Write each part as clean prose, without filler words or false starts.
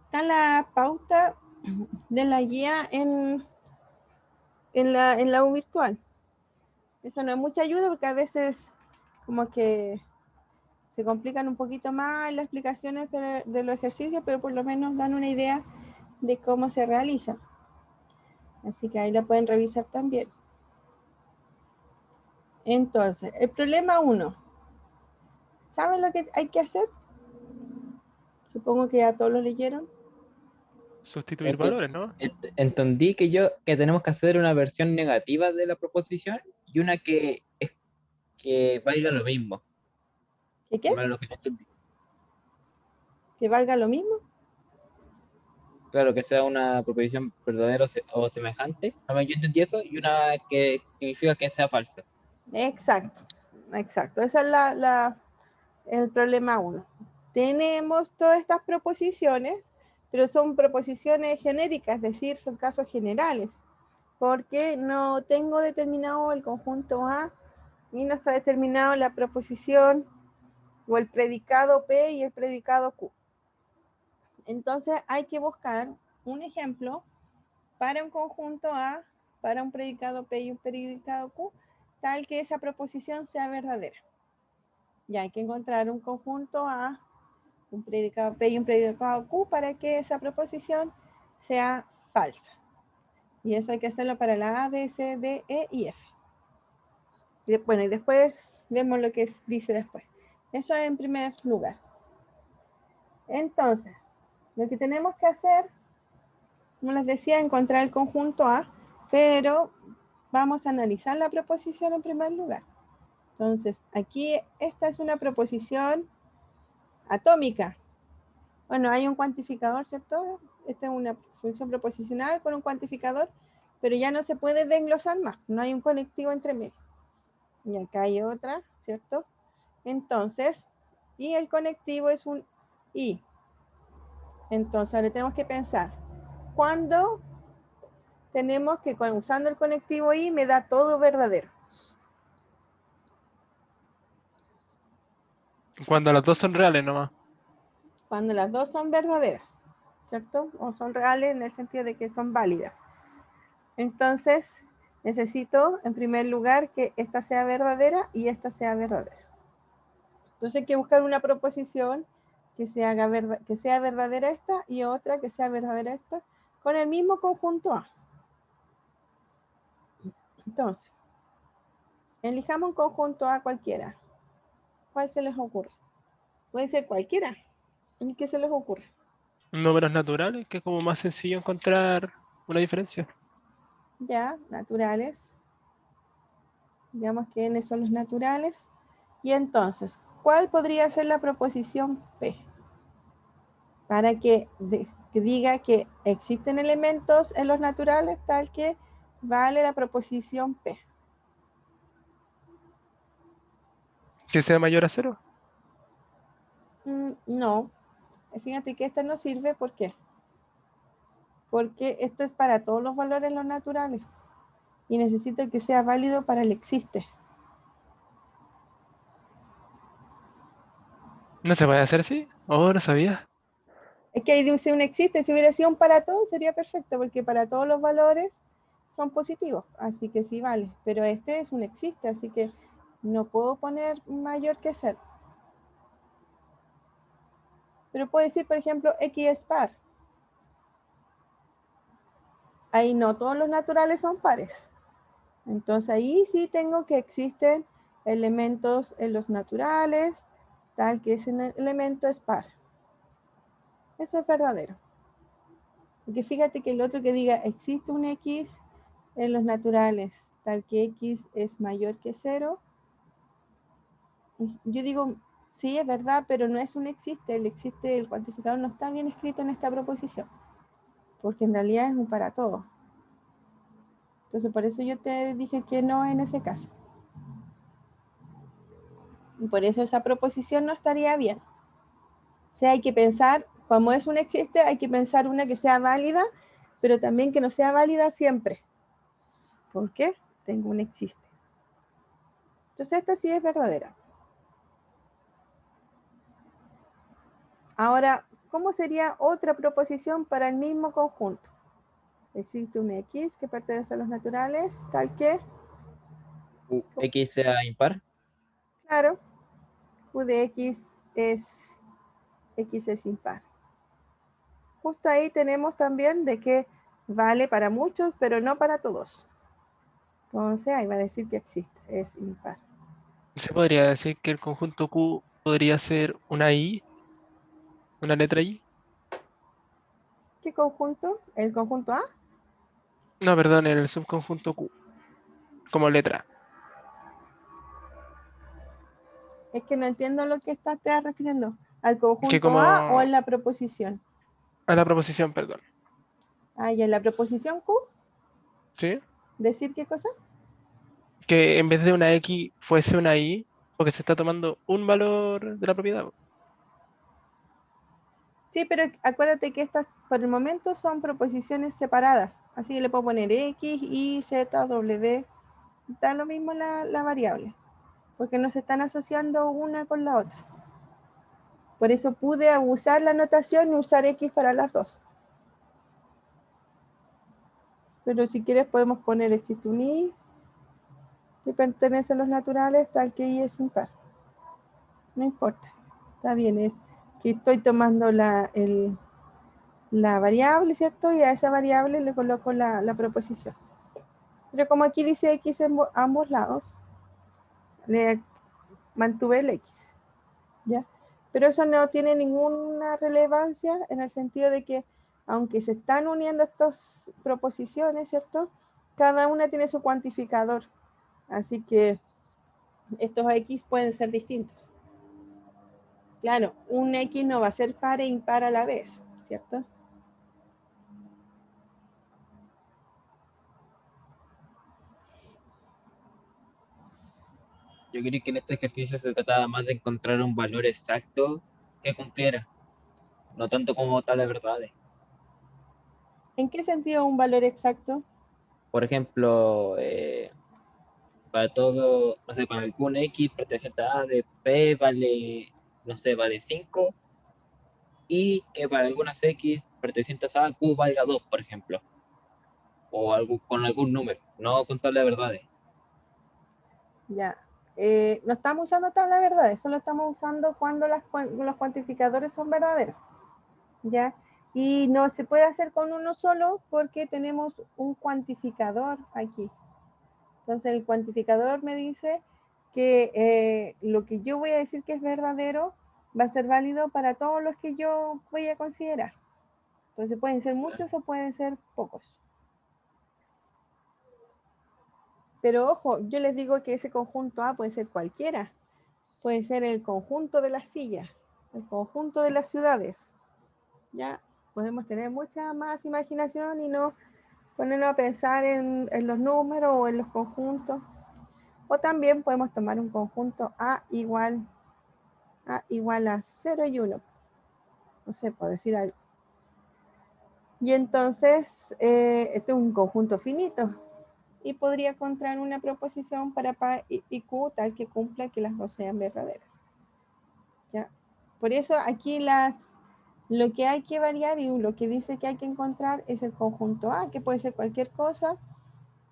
está la pauta de la guía en la U virtual. Eso no es mucha ayuda porque a veces como que se complican un poquito más las explicaciones de los ejercicios, pero por lo menos dan una idea de cómo se realiza. Así que ahí la pueden revisar también. Entonces, el problema 1. ¿Saben lo que hay que hacer? Supongo que ya todos lo leyeron. Sustituir Ent- valores, ¿no? Entendí que tenemos que hacer una versión negativa de la proposición y una que valga lo mismo. ¿Qué Al qué? menos lo que yo entendí. ¿Que valga lo mismo? Claro, que sea una proposición verdadera o semejante. A ver, yo entendí eso y una que significa que sea falsa. Exacto, exacto. Ese es el problema 1. Tenemos todas estas proposiciones, pero son proposiciones genéricas, es decir, son casos generales, porque no tengo determinado el conjunto A y no está determinado la proposición o el predicado P y el predicado Q. Entonces hay que buscar un ejemplo para un conjunto A, para un predicado P y un predicado Q, tal que esa proposición sea verdadera. Ya hay que encontrar un conjunto A, un predicado P y un predicado Q para que esa proposición sea falsa. Y eso hay que hacerlo para la A, B, C, D, E y F. Y bueno, y después vemos lo que dice después. Eso en primer lugar. Entonces, lo que tenemos que hacer, como les decía, encontrar el conjunto A, pero vamos a analizar la proposición en primer lugar. Entonces, aquí esta es una proposición atómica. Bueno, hay un cuantificador, ¿cierto? Esta es una función proposicional con un cuantificador, pero ya no se puede desglosar más, no hay un conectivo entre medio. Y acá hay otra, ¿cierto? Entonces, y el conectivo es un I. Entonces, ahora tenemos que pensar, ¿cuándo tenemos que, usando el conectivo I, me da todo verdadero? Cuando las dos son reales nomás. Cuando las dos son verdaderas, ¿cierto? O son reales en el sentido de que son válidas. Entonces, necesito, en primer lugar, que esta sea verdadera y esta sea verdadera. Entonces hay que buscar una proposición que sea verdadera esta y otra que sea verdadera esta, con el mismo conjunto A. Entonces, elijamos un conjunto A cualquiera. ¿Cuál se les ocurre? Puede ser cualquiera. ¿Qué se les ocurre? Números naturales, que es como más sencillo encontrar una diferencia. Ya, naturales. Digamos que N son los naturales. Y entonces, ¿cuál podría ser la proposición P? Para que diga que existen elementos en los naturales tal que vale la proposición P. Que sea mayor a cero. No, fíjate que esta no sirve, ¿por qué? Porque esto es para todos los valores los naturales y necesito que sea válido para el existe. ¿No se puede hacer así? Oh, no sabía. Es que ahí dice un existe, si hubiera sido un para todos sería perfecto, porque para todos los valores son positivos, así que sí vale, pero este es un existe, así que no puedo poner mayor que cero. Pero puedo decir, por ejemplo, X es par. Ahí no todos los naturales son pares. Entonces ahí sí tengo que existen elementos en los naturales, tal que ese elemento es par. Eso es verdadero. Porque fíjate que el otro que diga existe un X en los naturales, tal que X es mayor que cero, yo digo, sí, es verdad, pero no es un existe. El cuantificador no está bien escrito en esta proposición, porque en realidad es un para todo. Entonces, por eso yo te dije que no en ese caso. Y por eso esa proposición no estaría bien. O sea, hay que pensar, como es un existe, hay que pensar una que sea válida, pero también que no sea válida siempre. ¿Por qué? Tengo un existe. Entonces, esta sí es verdadera. Ahora, ¿Cómo sería otra proposición para el mismo conjunto? Existe un X que pertenece a los naturales, tal que, X sea impar. claro, Q de X es impar. Justo ahí tenemos también de que vale para muchos, pero no para todos. Entonces ahí va a decir que existe, es impar. Se podría decir que el conjunto Q podría ser una I, una letra I. ¿Qué conjunto? ¿El conjunto A? No, perdón, el subconjunto Q, como letra. Es que no entiendo lo que te refiriendo. ¿Al Que conjunto A o como en la proposición? a la proposición, perdón. Ah, y en la proposición Q, ¿Sí? ¿decir qué cosa? Que en vez de una X fuese una Y, porque se está tomando un valor de la propiedad. Sí, pero acuérdate que estas por el momento son proposiciones separadas. Así que le puedo poner X, Y, Z, W. Da lo mismo la variable, porque no se están asociando una con la otra. Por eso pude abusar la notación y usar X para las dos. Pero si quieres podemos poner existe un Y que pertenece a los naturales, tal que Y es impar. No importa. Está bien, es que estoy tomando la variable, ¿cierto? Y a esa variable le coloco la proposición. Pero como aquí dice X en ambos lados, le mantuve el X, ¿ya? Pero eso no tiene ninguna relevancia en el sentido de que, aunque se están uniendo estas proposiciones, ¿cierto? Cada una tiene su cuantificador. Así que estos X pueden ser distintos. Claro, un X no va a ser par e impar a la vez, ¿cierto? Yo creo que en este ejercicio se trataba más de encontrar un valor exacto que cumpliera, no tanto como tal de verdades. ¿En qué sentido un valor exacto? Por ejemplo, para todo, no sé, para algún X perteneciente a de P vale, no sé, vale 5 y que para algunas X pertenecientes a Q valga 2 por ejemplo, o algo, con algún número, no contarle verdades. Ya. No estamos usando tabla de verdades, solo estamos usando cuando los cuantificadores son verdaderos. ¿Ya? Y no se puede hacer con uno solo porque tenemos un cuantificador aquí. Entonces el cuantificador me dice que lo que yo voy a decir que es verdadero va a ser válido para todos los que yo voy a considerar. Entonces pueden ser muchos o pueden ser pocos. Pero ojo, yo les digo que ese conjunto A puede ser cualquiera. Puede ser el conjunto de las sillas, el conjunto de las ciudades. Ya podemos tener mucha más imaginación y no ponernos a pensar en los números o en los conjuntos. O también podemos tomar un conjunto A igual a 0 y 1. No sé, por decir algo. Y entonces, este es un conjunto finito. Y podría encontrar una proposición para P y Q tal que cumpla que las dos sean verdaderas. ¿Ya? Por eso aquí lo que hay que variar y lo que dice que hay que encontrar es el conjunto A, que puede ser cualquier cosa,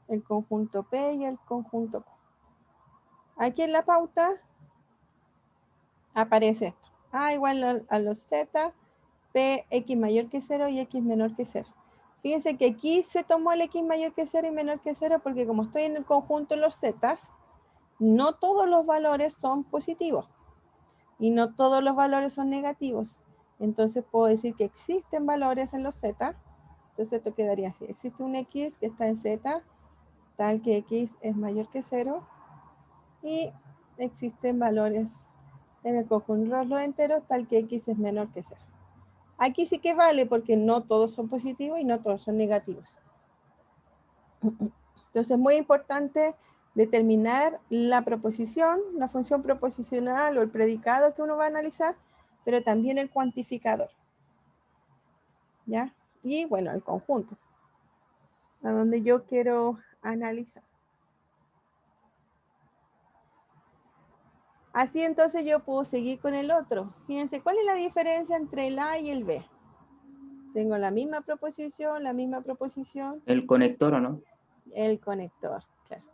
el conjunto P y el conjunto Q. Aquí en la pauta aparece esto. A igual a los Z, P, X mayor que 0 y X menor que 0. Fíjense que aquí se tomó el X mayor que 0 y menor que 0 porque como estoy en el conjunto de los Z, no todos los valores son positivos y no todos los valores son negativos. Entonces puedo decir que existen valores en los Z. Entonces esto quedaría así. Existe un X que está en Z, tal que X es mayor que 0. Y existen valores en el conjunto de los enteros, tal que X es menor que 0. Aquí sí que vale porque no todos son positivos y no todos son negativos. Entonces es muy importante determinar la proposición, la función proposicional o el predicado que uno va a analizar, pero también el cuantificador. ¿Ya? Y bueno, el conjunto, a donde yo quiero analizar. Así entonces yo puedo seguir con el otro. Fíjense, ¿cuál es la diferencia entre el A y el B? Tengo la misma proposición, El conector, ¿o no? el conector, claro.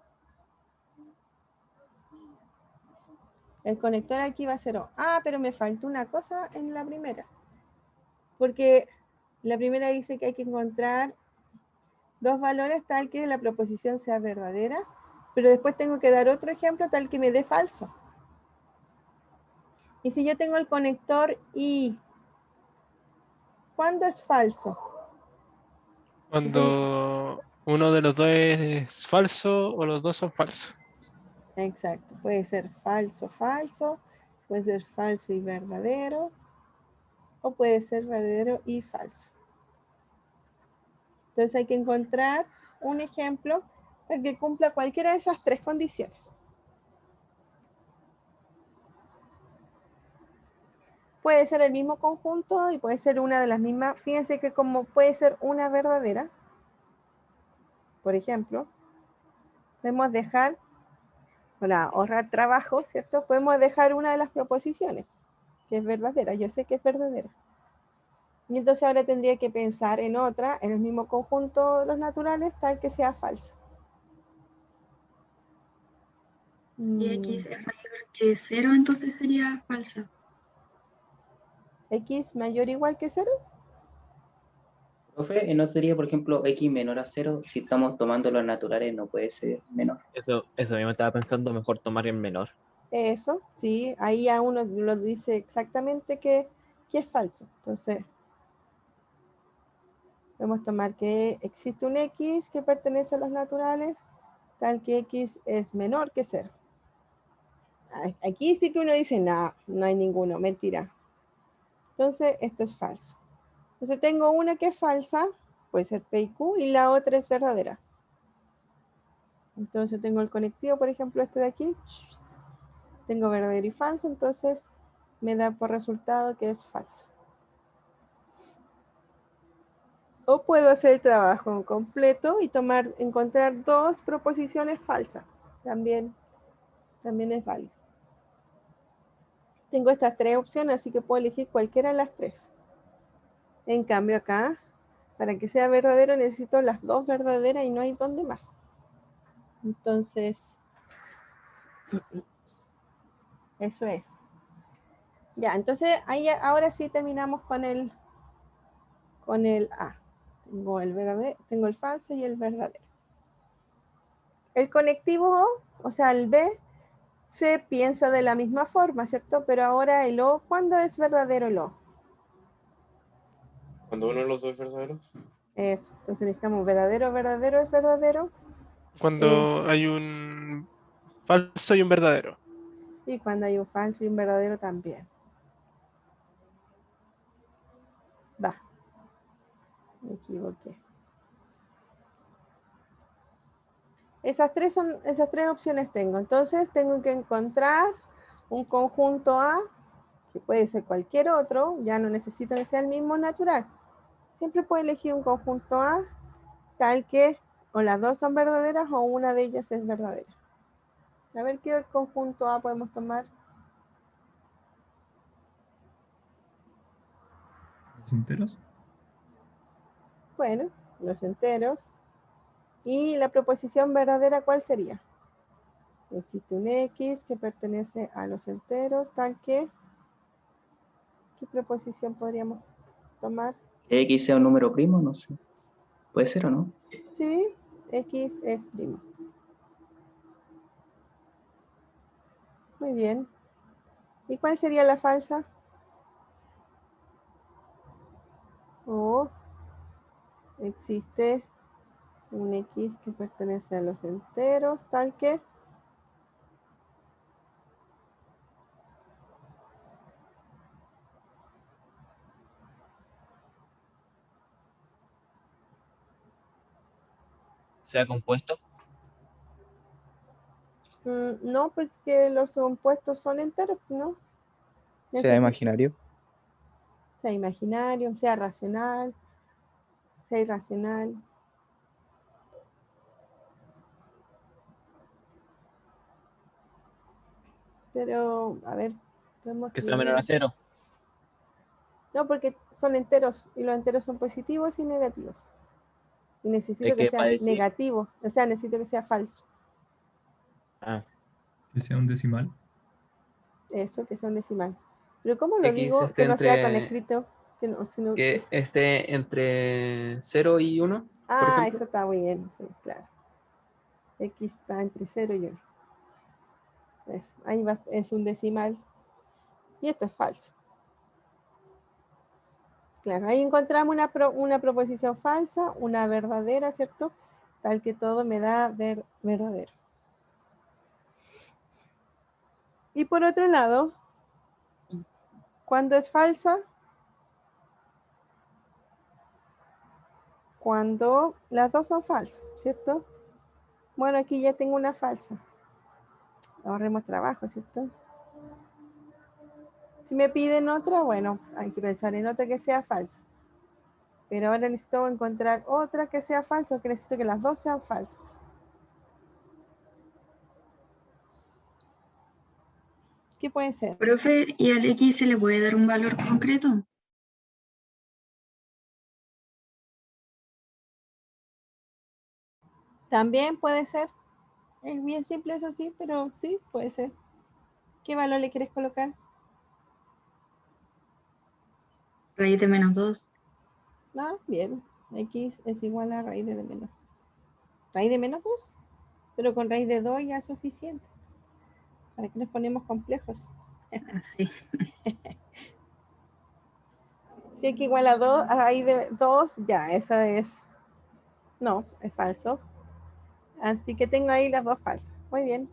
El conector aquí va a ser O. Ah, pero me faltó una cosa en la primera. Porque la primera dice que hay que encontrar dos valores tal que la proposición sea verdadera, pero después tengo que dar otro ejemplo tal que me dé falso. Y si yo tengo el conector I, ¿cuándo es falso? Cuando uno de los dos es falso o los dos son falsos. Exacto, puede ser falso, falso, puede ser falso y verdadero, o puede ser verdadero y falso. Entonces hay que encontrar un ejemplo para que cumpla cualquiera de esas tres condiciones. Puede ser el mismo conjunto y puede ser una de las mismas. Fíjense que como puede ser una verdadera, por ejemplo, podemos dejar, para ahorrar trabajo, ¿cierto? Podemos dejar una de las proposiciones, que es verdadera. Yo sé que es verdadera. Y entonces ahora tendría que pensar en otra, en el mismo conjunto de los naturales, tal que sea falsa. Y X es mayor que 0, entonces sería falsa. X mayor o igual que 0. Profe, ¿no sería, por ejemplo, x menor a 0? Si estamos tomando los naturales, no puede ser menor. Eso mismo estaba pensando, mejor tomar el menor. Eso, sí, ahí a uno lo dice exactamente que es falso. Entonces, podemos tomar que existe un X que pertenece a los naturales, tal que X es menor que 0. Aquí sí que uno dice, no, no hay ninguno, mentira. Entonces, esto es falso. Entonces, tengo una que es falsa, puede ser P y Q, y la otra es verdadera. Entonces, tengo el conectivo, por ejemplo, este de aquí. Tengo verdadero y falso, entonces me da por resultado que es falso. O puedo hacer el trabajo completo y encontrar dos proposiciones falsas. También es válido. Tengo estas tres opciones, así que puedo elegir cualquiera de las tres. En cambio acá, para que sea verdadero necesito las dos verdaderas y no hay dónde más. Entonces, eso es. Ya, entonces ahí ahora sí terminamos con el A. Tengo el verdadero, tengo el falso y el verdadero. El conectivo O, o sea, el B, se piensa de la misma forma, ¿cierto? Pero ahora el O, ¿cuándo es verdadero el O? Cuando uno de los dos es verdadero. Eso. Entonces necesitamos verdadero, verdadero es verdadero. Cuando hay un falso y un verdadero. Y cuando hay un falso y un verdadero también. Va. Me equivoqué. Esas tres opciones tengo. Entonces tengo que encontrar un conjunto A, que puede ser cualquier otro, ya no necesito que sea el mismo natural. Siempre puedo elegir un conjunto A tal que o las dos son verdaderas o una de ellas es verdadera. A ver qué conjunto A podemos tomar. ¿Los enteros? Bueno, los enteros. ¿Y la proposición verdadera cuál sería? Existe un X que pertenece a los enteros, tal que... ¿Qué proposición podríamos tomar? ¿Que x sea un número primo? No sé. ¿Puede ser o no? Sí, X es primo. Muy bien. ¿Y cuál sería la falsa? O existe un X que pertenece a los enteros, tal que... Sea compuesto. No, porque los compuestos son enteros, ¿no? Sea imaginario. Sea imaginario, sea racional, sea irracional. Pero, a ver, podemos Que sea menor a escribir. 0. No, porque son enteros y los enteros son positivos y negativos. Y necesito Es que que para sea decir. negativo, o sea, necesito que sea falso. Ah, Que sea un decimal. Eso, que sea un decimal. Pero ¿cómo lo X digo esté que no sea con entre, escrito? Que no- sino- que esté entre 0 y 1, por Ah, ejemplo. eso está muy bien, sí, claro. X está entre 0 y 1. Ahí va, es un decimal. Y esto es falso. Claro, ahí encontramos una proposición falsa, una verdadera, ¿cierto? Tal que todo me da verdadero. Y por otro lado, cuando es falsa, cuando las dos son falsas, ¿cierto? Bueno, aquí ya tengo una falsa. Ahorremos trabajo, ¿cierto? Si me piden otra, bueno, hay que pensar en otra que sea falsa. Pero ahora necesito encontrar otra que sea falsa, porque necesito que las dos sean falsas. ¿Qué puede ser? Profe, ¿y al X se le puede dar un valor concreto? También puede ser. Es bien simple eso sí, pero sí, puede ser. ¿Qué valor le quieres colocar? Raíz de menos 2. Ah, bien. X es igual a raíz de menos. ¿Raíz de menos 2? Pero con raíz de 2 ya es suficiente. ¿Para qué nos ponemos complejos? Así. Si x igual a 2, a raíz de 2, ya, esa es... No, es falso. Así que tengo ahí las dos falsas. Muy bien.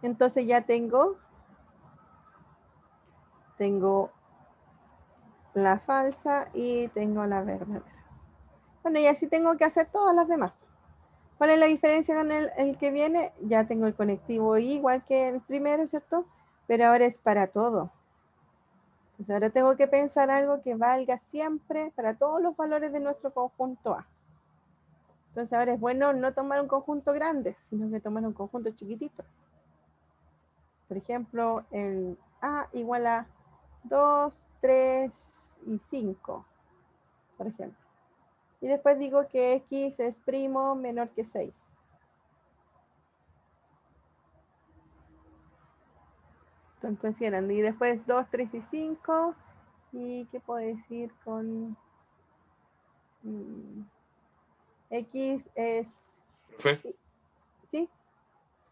Entonces ya tengo la falsa y tengo la verdadera. Bueno, y así tengo que hacer todas las demás. ¿Cuál es la diferencia con el que viene? Ya tengo el conectivo igual que el primero, ¿cierto? Pero ahora es para todo. Entonces ahora tengo que pensar algo que valga siempre para todos los valores de nuestro conjunto A. Entonces ahora es bueno no tomar un conjunto grande, sino que tomar un conjunto chiquitito. Por ejemplo, el A igual a 2, 3 y 5, por ejemplo. Y después digo que X es primo menor que 6. Estoy considerando. Y después 2, 3 y 5. ¿Y qué puedo decir con X es... Profe, ¿Sí?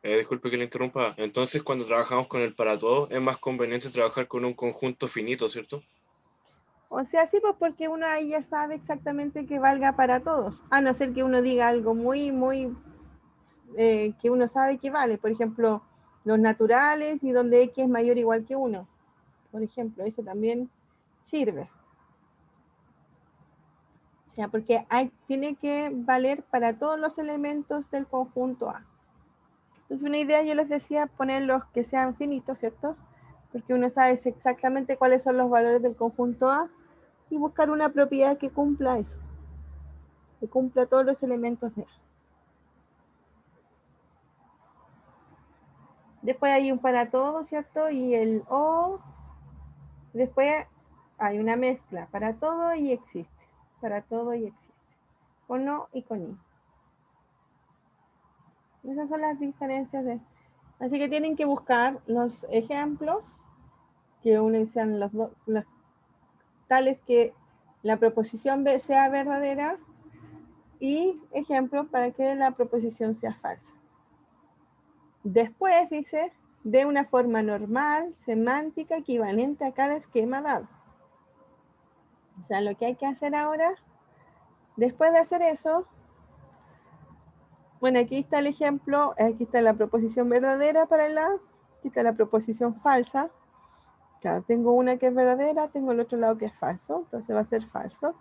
disculpe que le interrumpa. Entonces, cuando trabajamos con el para todo, es más conveniente trabajar con un conjunto finito, ¿cierto? O sea, sí, pues porque uno ahí ya sabe exactamente que valga para todos. A no ser que uno diga algo muy, que uno sabe que vale. Por ejemplo, los naturales y donde X es mayor o igual que 1. Por ejemplo, eso también sirve. O sea, porque tiene que valer para todos los elementos del conjunto A. Entonces, una idea, yo les decía, ponerlos que sean finitos, ¿cierto? Porque uno sabe exactamente cuáles son los valores del conjunto A y buscar una propiedad que cumpla eso, que cumpla todos los elementos de A. Después hay un para todo, ¿cierto? Y el O, después hay una mezcla para todo y existe, para todo y existe, con O y con I. Esas son las diferencias de... Así que tienen que buscar los ejemplos que uno sean los tales que la proposición sea verdadera y ejemplos para que la proposición sea falsa. Después dice, de una forma normal, semántica, equivalente a cada esquema dado. O sea, lo que hay que hacer ahora, después de hacer eso, bueno, aquí está el ejemplo, aquí está la proposición verdadera para el A, aquí está la proposición falsa. Claro, tengo una que es verdadera, tengo el otro lado que es falso, entonces va a ser falso.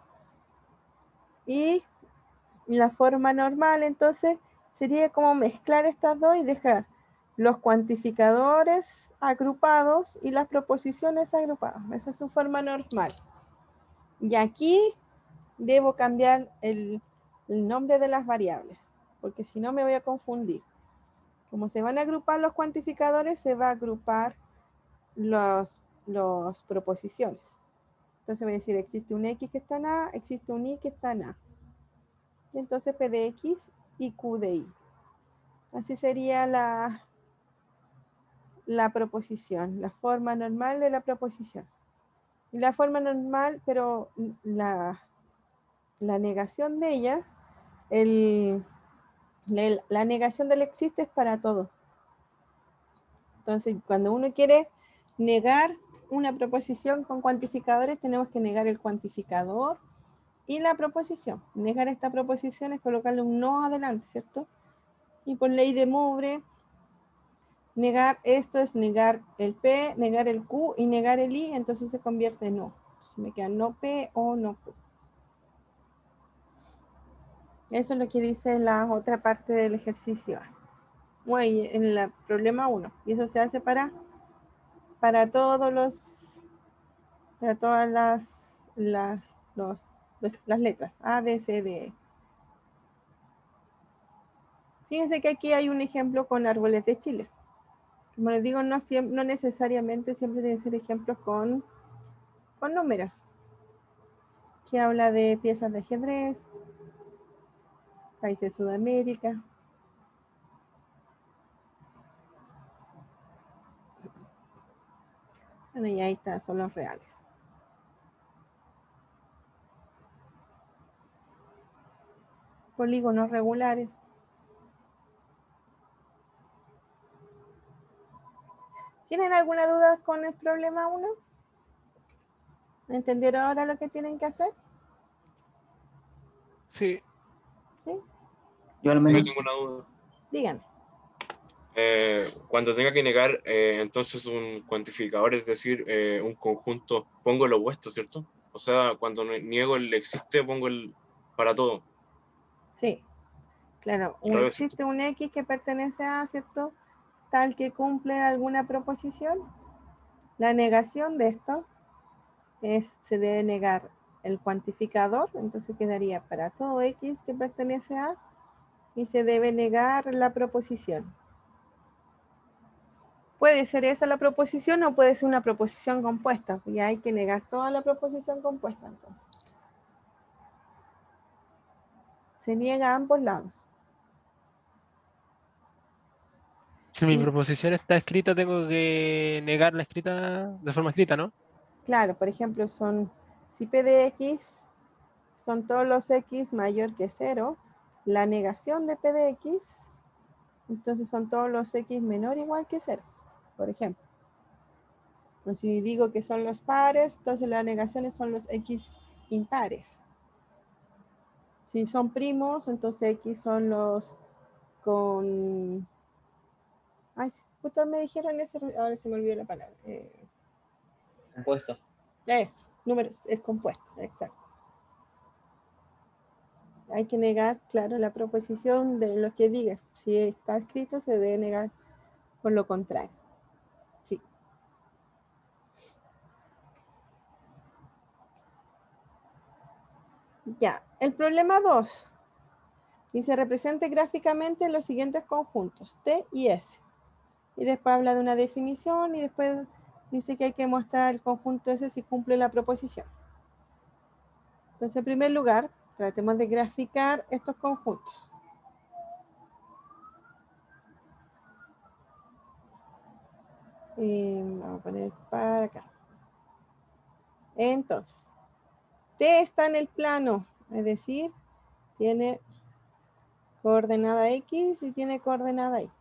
Y la forma normal, entonces, sería como mezclar estas dos y dejar los cuantificadores agrupados y las proposiciones agrupadas. Esa es su forma normal. Y aquí debo cambiar el nombre de las variables. porque si no me voy a confundir. Como se van a agrupar los cuantificadores, se va a agrupar los proposiciones. Entonces voy a decir, existe un X que está en A, existe un Y que está en A. Y entonces P de X y Q de Y. Así sería la proposición, la forma normal de la proposición. Y la forma normal, pero la negación de ella, la negación del existe es para todo. Entonces, cuando uno quiere negar una proposición con cuantificadores, tenemos que negar el cuantificador y la proposición. Negar esta proposición es colocarle un no adelante, ¿cierto? Y por ley de Moore, negar esto es negar el P, negar el Q y negar el I, entonces se convierte en no. Entonces me queda no P o no Q. Eso es lo que dice la otra parte del ejercicio A. Bueno, en el problema 1. Y eso se hace para todas las letras A, B, C, D, E. Fíjense que aquí hay un ejemplo con árboles de Chile. Como les digo, no necesariamente siempre deben ser ejemplos con números. Que habla de piezas de ajedrez, países de Sudamérica. Bueno, y ahí está, son los reales. Polígonos regulares. ¿Tienen alguna duda con el problema 1? ¿Entendieron ahora lo que tienen que hacer? Sí. ¿Sí? Yo al Yo menos. tengo una duda. Díganme. Cuando tenga que negar entonces un cuantificador, es decir, un conjunto, pongo lo opuesto, ¿cierto? O sea, cuando niego el existe, pongo el para todo. Sí, claro. Al revés, ¿cierto? Existe un X que pertenece a, ¿cierto? Tal que cumple alguna proposición. La negación de esto se debe negar el cuantificador, entonces quedaría para todo X que pertenece a, y se debe negar la proposición. Puede ser esa la proposición o puede ser una proposición compuesta. Ya hay que negar toda la proposición compuesta entonces. Se niega a ambos lados. Si mi proposición está escrita, tengo que negar la escrita de forma escrita, ¿no? Claro, por ejemplo, si P de X son todos los X mayor que 0, la negación de P de X, entonces son todos los X menor o igual que 0, por ejemplo. O si digo que son los pares, entonces las negaciones son los X impares. Si son primos, entonces X son los con... Ay, justo me dijeron eso, ahora se me olvidó la palabra. Compuesto. Eso, números, es compuesto, exacto. Hay que negar, claro, la proposición de lo que digas. Si está escrito, se debe negar por lo contrario. Sí. Ya, el problema 2. Dice, represente gráficamente los siguientes conjuntos, T y S. Y después habla de una definición y después dice que hay que mostrar el conjunto S si cumple la proposición. Entonces, en primer lugar, tratemos de graficar estos conjuntos. Vamos a poner para acá. Entonces, T está en el plano, es decir, tiene coordenada X y tiene coordenada Y.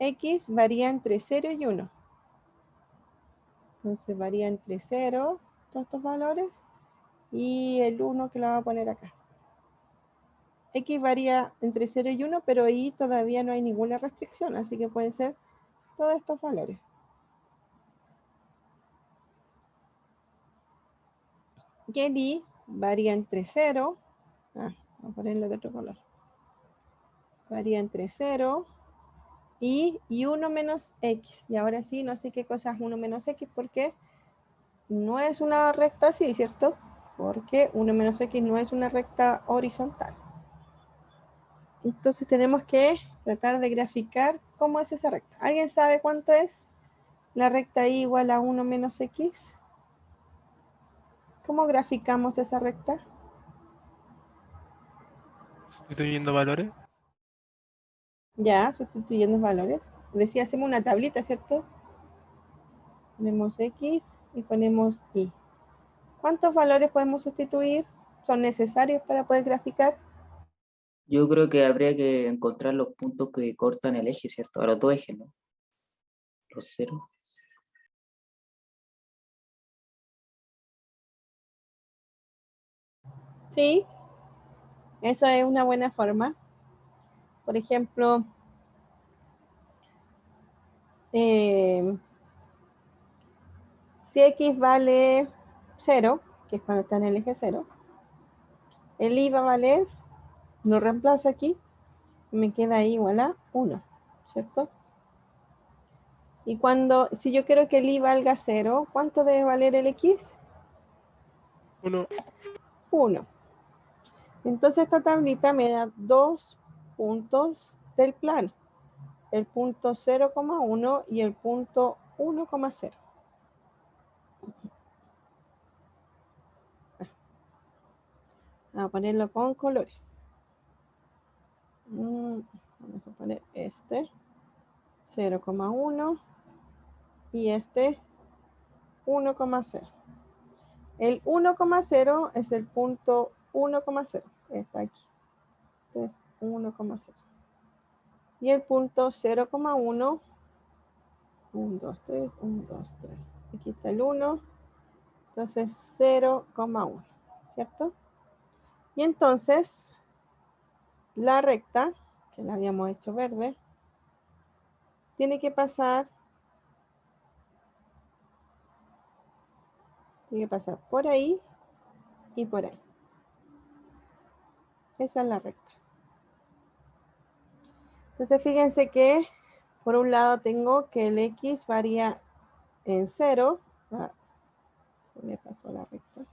X varía entre 0 y 1. Entonces varía entre 0, todos estos valores, y el 1 que lo voy a poner acá. X varía entre 0 y 1, pero Y todavía no hay ninguna restricción, así que pueden ser todos estos valores. Y el Y varía entre 0, vamos a ponerlo de otro color. Varía entre 0 y 1 menos X. Y ahora sí, no sé qué cosa es 1 menos X, porque no es una recta así, ¿cierto? Porque 1 menos X no es una recta horizontal. Entonces tenemos que tratar de graficar cómo es esa recta. ¿Alguien sabe cuánto es la recta y igual a 1 menos x? ¿Cómo graficamos esa recta? Sustituyendo valores. Ya, sustituyendo valores. Decía, hacemos una tablita, ¿cierto? Ponemos x y ponemos y. ¿Cuántos valores podemos sustituir? ¿Son necesarios para poder graficar? Yo creo que habría que encontrar los puntos que cortan el eje, ¿cierto? A los dos ejes, ¿no? Los ceros. Sí, eso es una buena forma. Por ejemplo, si x vale 0, que es cuando está en el eje 0, el y va a valer, lo reemplazo aquí, y me queda ahí igual a 1, ¿cierto? Y si yo quiero que el y valga 0, ¿cuánto debe valer el x? 1. 1. Entonces esta tablita me da 2 puntos del plano. El punto 0,1 y el punto 1,0. Vamos a ponerlo con colores. Vamos a poner este 0,1 y este 1,0. El 1,0 es el punto 1,0. Está aquí. Este es 1,0. Y el punto 0,1, 1, 2, 3, 1, 2, 3. Aquí está el 1. Entonces 0,1, ¿cierto? Y entonces la recta, que la habíamos hecho verde, tiene que pasar por ahí y por ahí. Esa es la recta. Entonces fíjense que por un lado tengo que el x varía en 0. Me pasó la recta.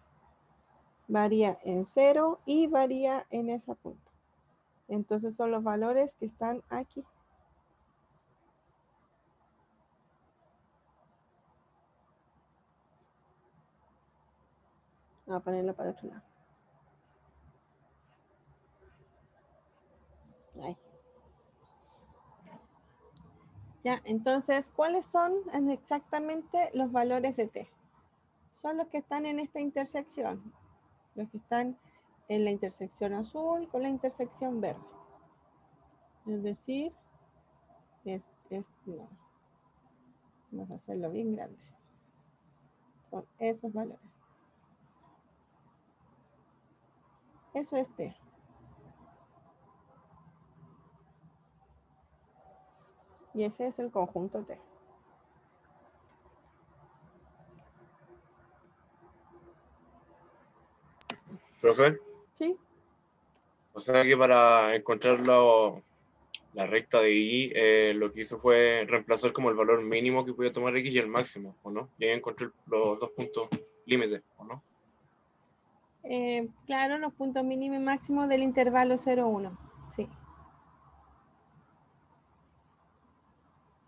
Varía en 0 y varía en ese punto. Entonces son los valores que están aquí. Voy a ponerlo para el otro lado. Ahí. Ya, entonces, ¿cuáles son exactamente los valores de t? Son los que están en esta intersección. Los que están en la intersección azul con la intersección verde. Es decir, no. Vamos a hacerlo bien grande. Son esos valores. Eso es t. Y ese es el conjunto t. Profe, ¿Sí? o sea que para encontrar la recta de y, lo que hizo fue reemplazar como el valor mínimo que podía tomar x y el máximo, ¿o no? Y ahí encontré los dos puntos límites, ¿o no? Claro, los puntos mínimos y máximos del intervalo 0,1. Sí.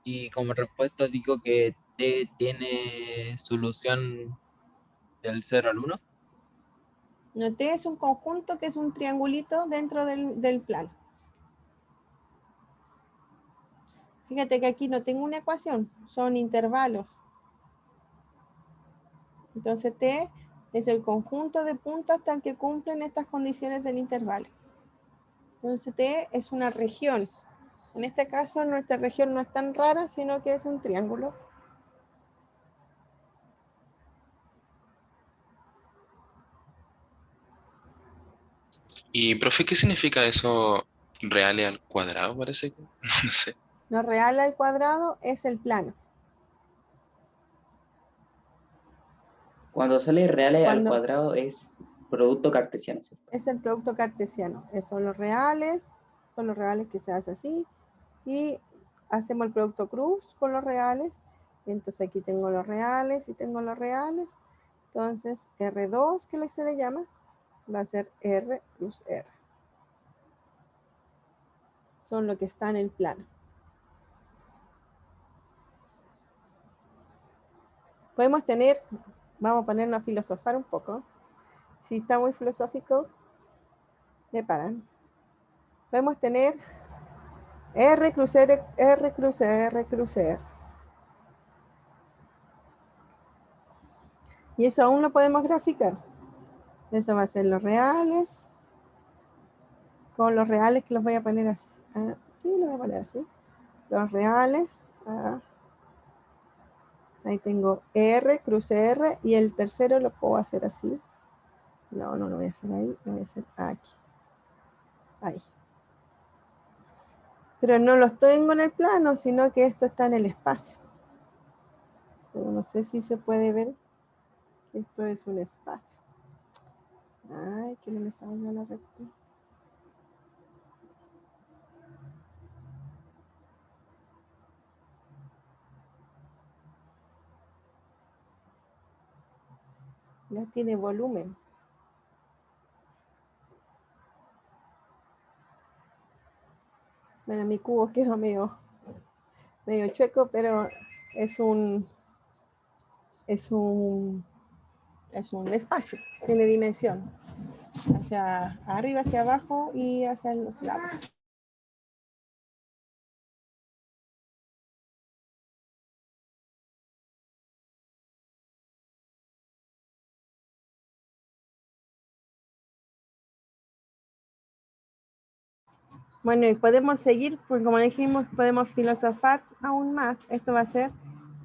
Y como respuesta digo que T tiene solución del 0 al 1. No, T es un conjunto que es un triangulito dentro del plano. Fíjate que aquí no tengo una ecuación, son intervalos. Entonces T es el conjunto de puntos hasta el que cumplen estas condiciones del intervalo. Entonces T es una región. En este caso nuestra región no es tan rara, sino que es un triángulo. Y, profe, ¿qué significa eso reales al cuadrado? Parece que, no sé. Lo real al cuadrado es el plano. Cuando sale reales al cuadrado es producto cartesiano, ¿cierto? Es el producto cartesiano. Son los reales que se hace así. Y hacemos el producto cruz con los reales. Entonces aquí tengo los reales y tengo los reales. Entonces R2, que se le llama, va a ser R plus R. son lo que está en el plano. Podemos tener, vamos a ponernos a filosofar un poco. Si está muy filosófico, me paran. Podemos tener R cruz R, R cruz R cruz R. Y eso aún lo podemos graficar. Eso va a ser los reales. Con los reales que los voy a poner así. Sí, los voy a poner así. Los reales. Ahí tengo R, cruz R. Y el tercero lo puedo hacer así. No, no lo voy a hacer ahí. Lo voy a hacer aquí. Ahí. Pero no lo tengo en el plano, sino que esto está en el espacio. No sé si se puede ver que esto es un espacio. Ay, que no me salga la recta. Ya tiene volumen. Bueno, mi cubo quedó medio chueco, pero es un espacio, tiene dimensión. Hacia arriba, hacia abajo y hacia los lados. Bueno, y podemos seguir, pues como dijimos, podemos filosofar aún más. Esto va a ser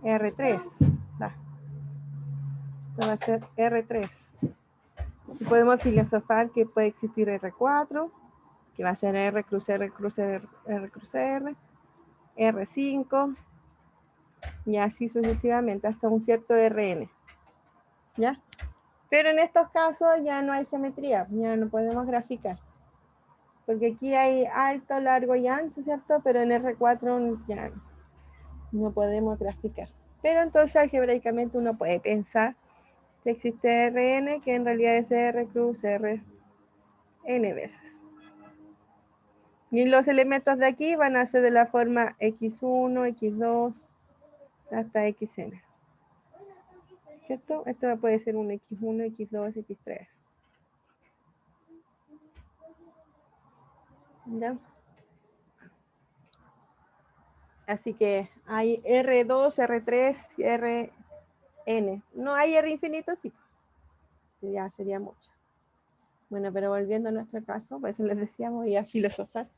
R3. Esto va a ser R3. Y podemos filosofar que puede existir R4, que va a ser R cruz R cruz R, R cruz R, R5, y así sucesivamente, hasta un cierto Rn. ¿Ya? Pero en estos casos ya no hay geometría, ya no podemos graficar. Porque aquí hay alto, largo y ancho, ¿cierto? Pero en R4 ya no podemos graficar. Pero entonces algebraicamente uno puede pensar que existe Rn, que en realidad es R cruz R n veces. Y los elementos de aquí van a ser de la forma x1, x2, hasta xn. ¿Cierto? Esto puede ser un x1, x2, x3. ¿Ya? Así que hay R2, R3, Rn. No hay R infinito, sí. Ya sería mucho. Bueno, pero volviendo a nuestro caso, por eso les decíamos, voy a filosofar.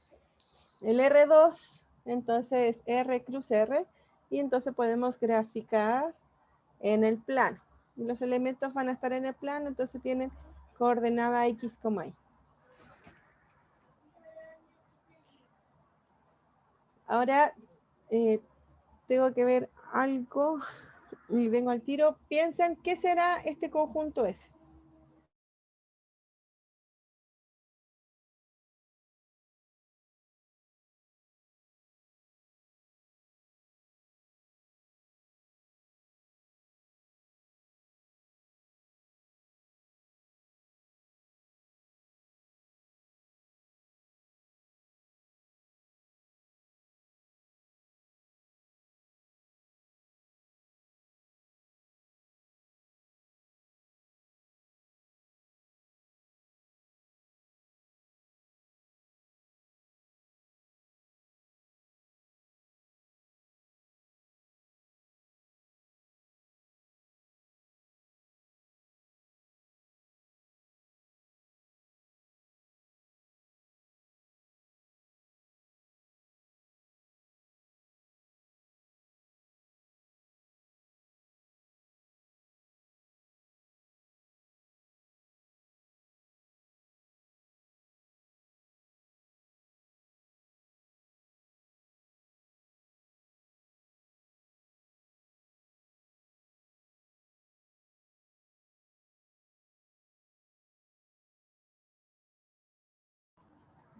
El R2, entonces R cruz R, y entonces podemos graficar en el plano. Y los elementos van a estar en el plano, entonces tienen coordenada X, Y. Ahora tengo que ver algo y vengo al tiro. Piensen, ¿qué será este conjunto S?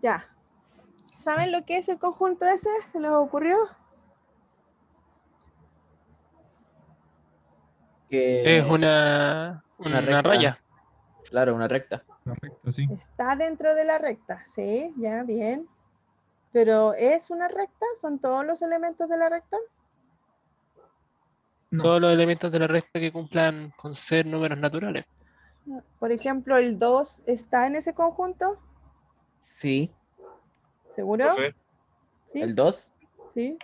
Ya. ¿Saben lo que es el conjunto S? ¿Se les ocurrió? Que Es una recta. raya. Claro, una recta. Correcto, sí. Está dentro de la recta, sí, ya, bien. ¿Pero es una recta? ¿Son todos los elementos de la recta? No. Todos los elementos de la recta que cumplan con ser números naturales. Por ejemplo, el 2 está en ese conjunto, Sí, ¿seguro? Profe, ¿Sí? el 2. ¿Sí?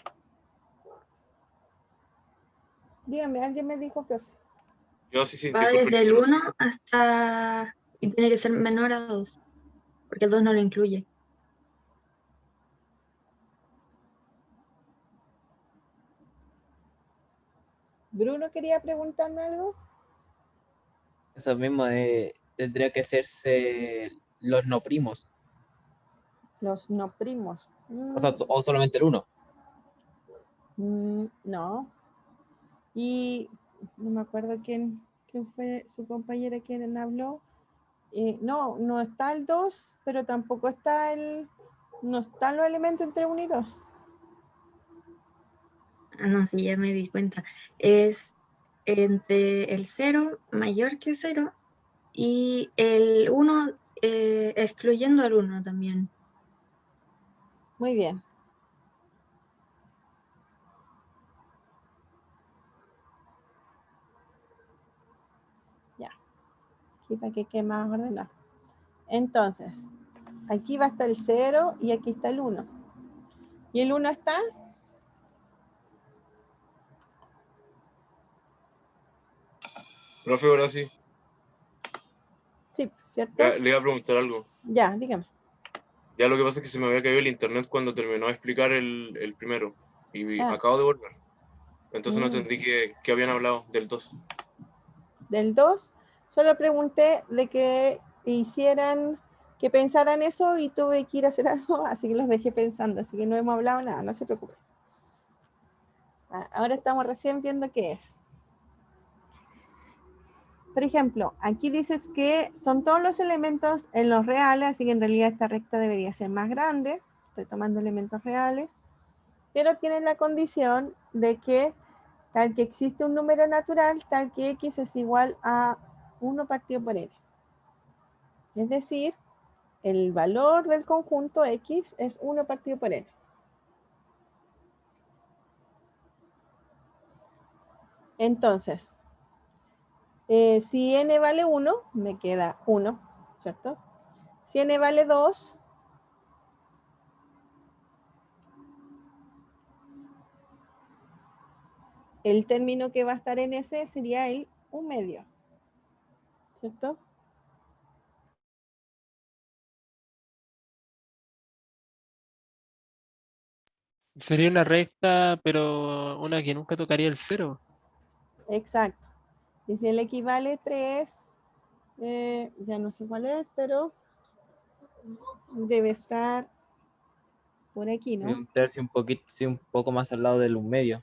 Dígame, alguien me dijo, profe. yo sí, Va disculpe, desde el chicos. 1 hasta... Y tiene que ser menor a 2, porque el 2 no lo incluye. ¿Bruno quería preguntarme algo? Eso mismo tendría que hacerse los no primos. Los no primos. O sea, o solamente el 1. No. Y no me acuerdo quién fue su compañera quien habló. No, no está el 2, pero tampoco está no están los elementos entre 1 y 2. Ah, no, sí, ya me di cuenta. Es entre el 0 mayor que 0 y el 1 excluyendo al 1 también. Muy bien. Ya. Aquí para que quede más ordenado. Entonces, aquí va a estar el 0 y aquí está el 1. ¿Y el 1 está? Profe, ahora sí. Sí, ¿cierto? Le iba a preguntar algo. Ya, dígame. Ya lo que pasa es que se me había caído el internet cuando terminó de explicar el primero. Y Ah. acabo de volver. Entonces no Mm. entendí que habían hablado del 2. Del 2, solo pregunté de que hicieran, que pensaran eso y tuve que ir a hacer algo, así que los dejé pensando, así que no hemos hablado nada, no se preocupen. Ahora estamos recién viendo qué es. Por ejemplo, aquí dices que son todos los elementos en los reales, así que en realidad esta recta debería ser más grande. Estoy tomando elementos reales, pero tienen la condición de que tal que existe un número natural, tal que x es igual a 1 partido por n. Es decir, el valor del conjunto x es 1 partido por n. Entonces, si n vale 1, me queda 1, ¿cierto? Si n vale 2, el término que va a estar en ese sería el 1/2, ¿cierto? Sería una recta, pero una que nunca tocaría el 0. Exacto. Y si el x vale 3, ya no sé cuál es, pero debe estar por aquí, ¿no? Un tercio, un poquito, sí, un poco más al lado del 1/2,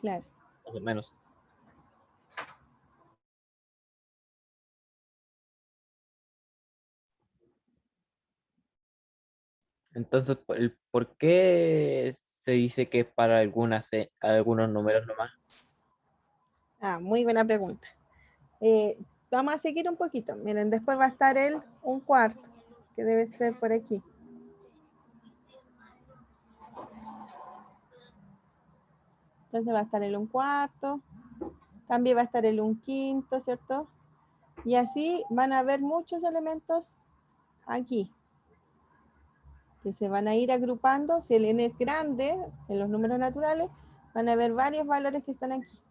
Claro. más o menos. Entonces, ¿por qué se dice que es para algunos números nomás? Ah, muy buena pregunta. Vamos a seguir un poquito. Miren, después va a estar el 1/4, que debe ser por aquí. Entonces va a estar el 1/4, también va a estar el 1/5, ¿cierto? Y así van a haber muchos elementos aquí, que se van a ir agrupando. Si el n es grande, en los números naturales, van a haber varios valores que están aquí.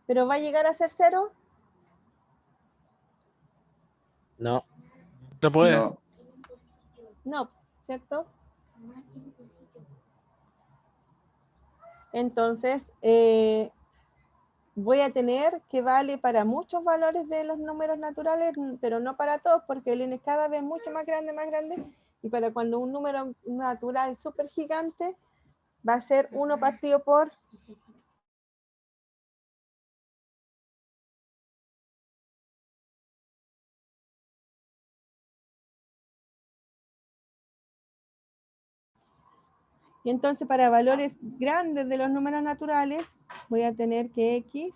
¿Pero va a llegar a ser 0? No, No puede. No, No, ¿cierto? Entonces, voy a tener que vale para muchos valores de los números naturales, pero no para todos, porque el n es cada vez mucho más grande, y para cuando un número natural súper gigante, va a ser 1 partido por... Y entonces para valores grandes de los números naturales, voy a tener que x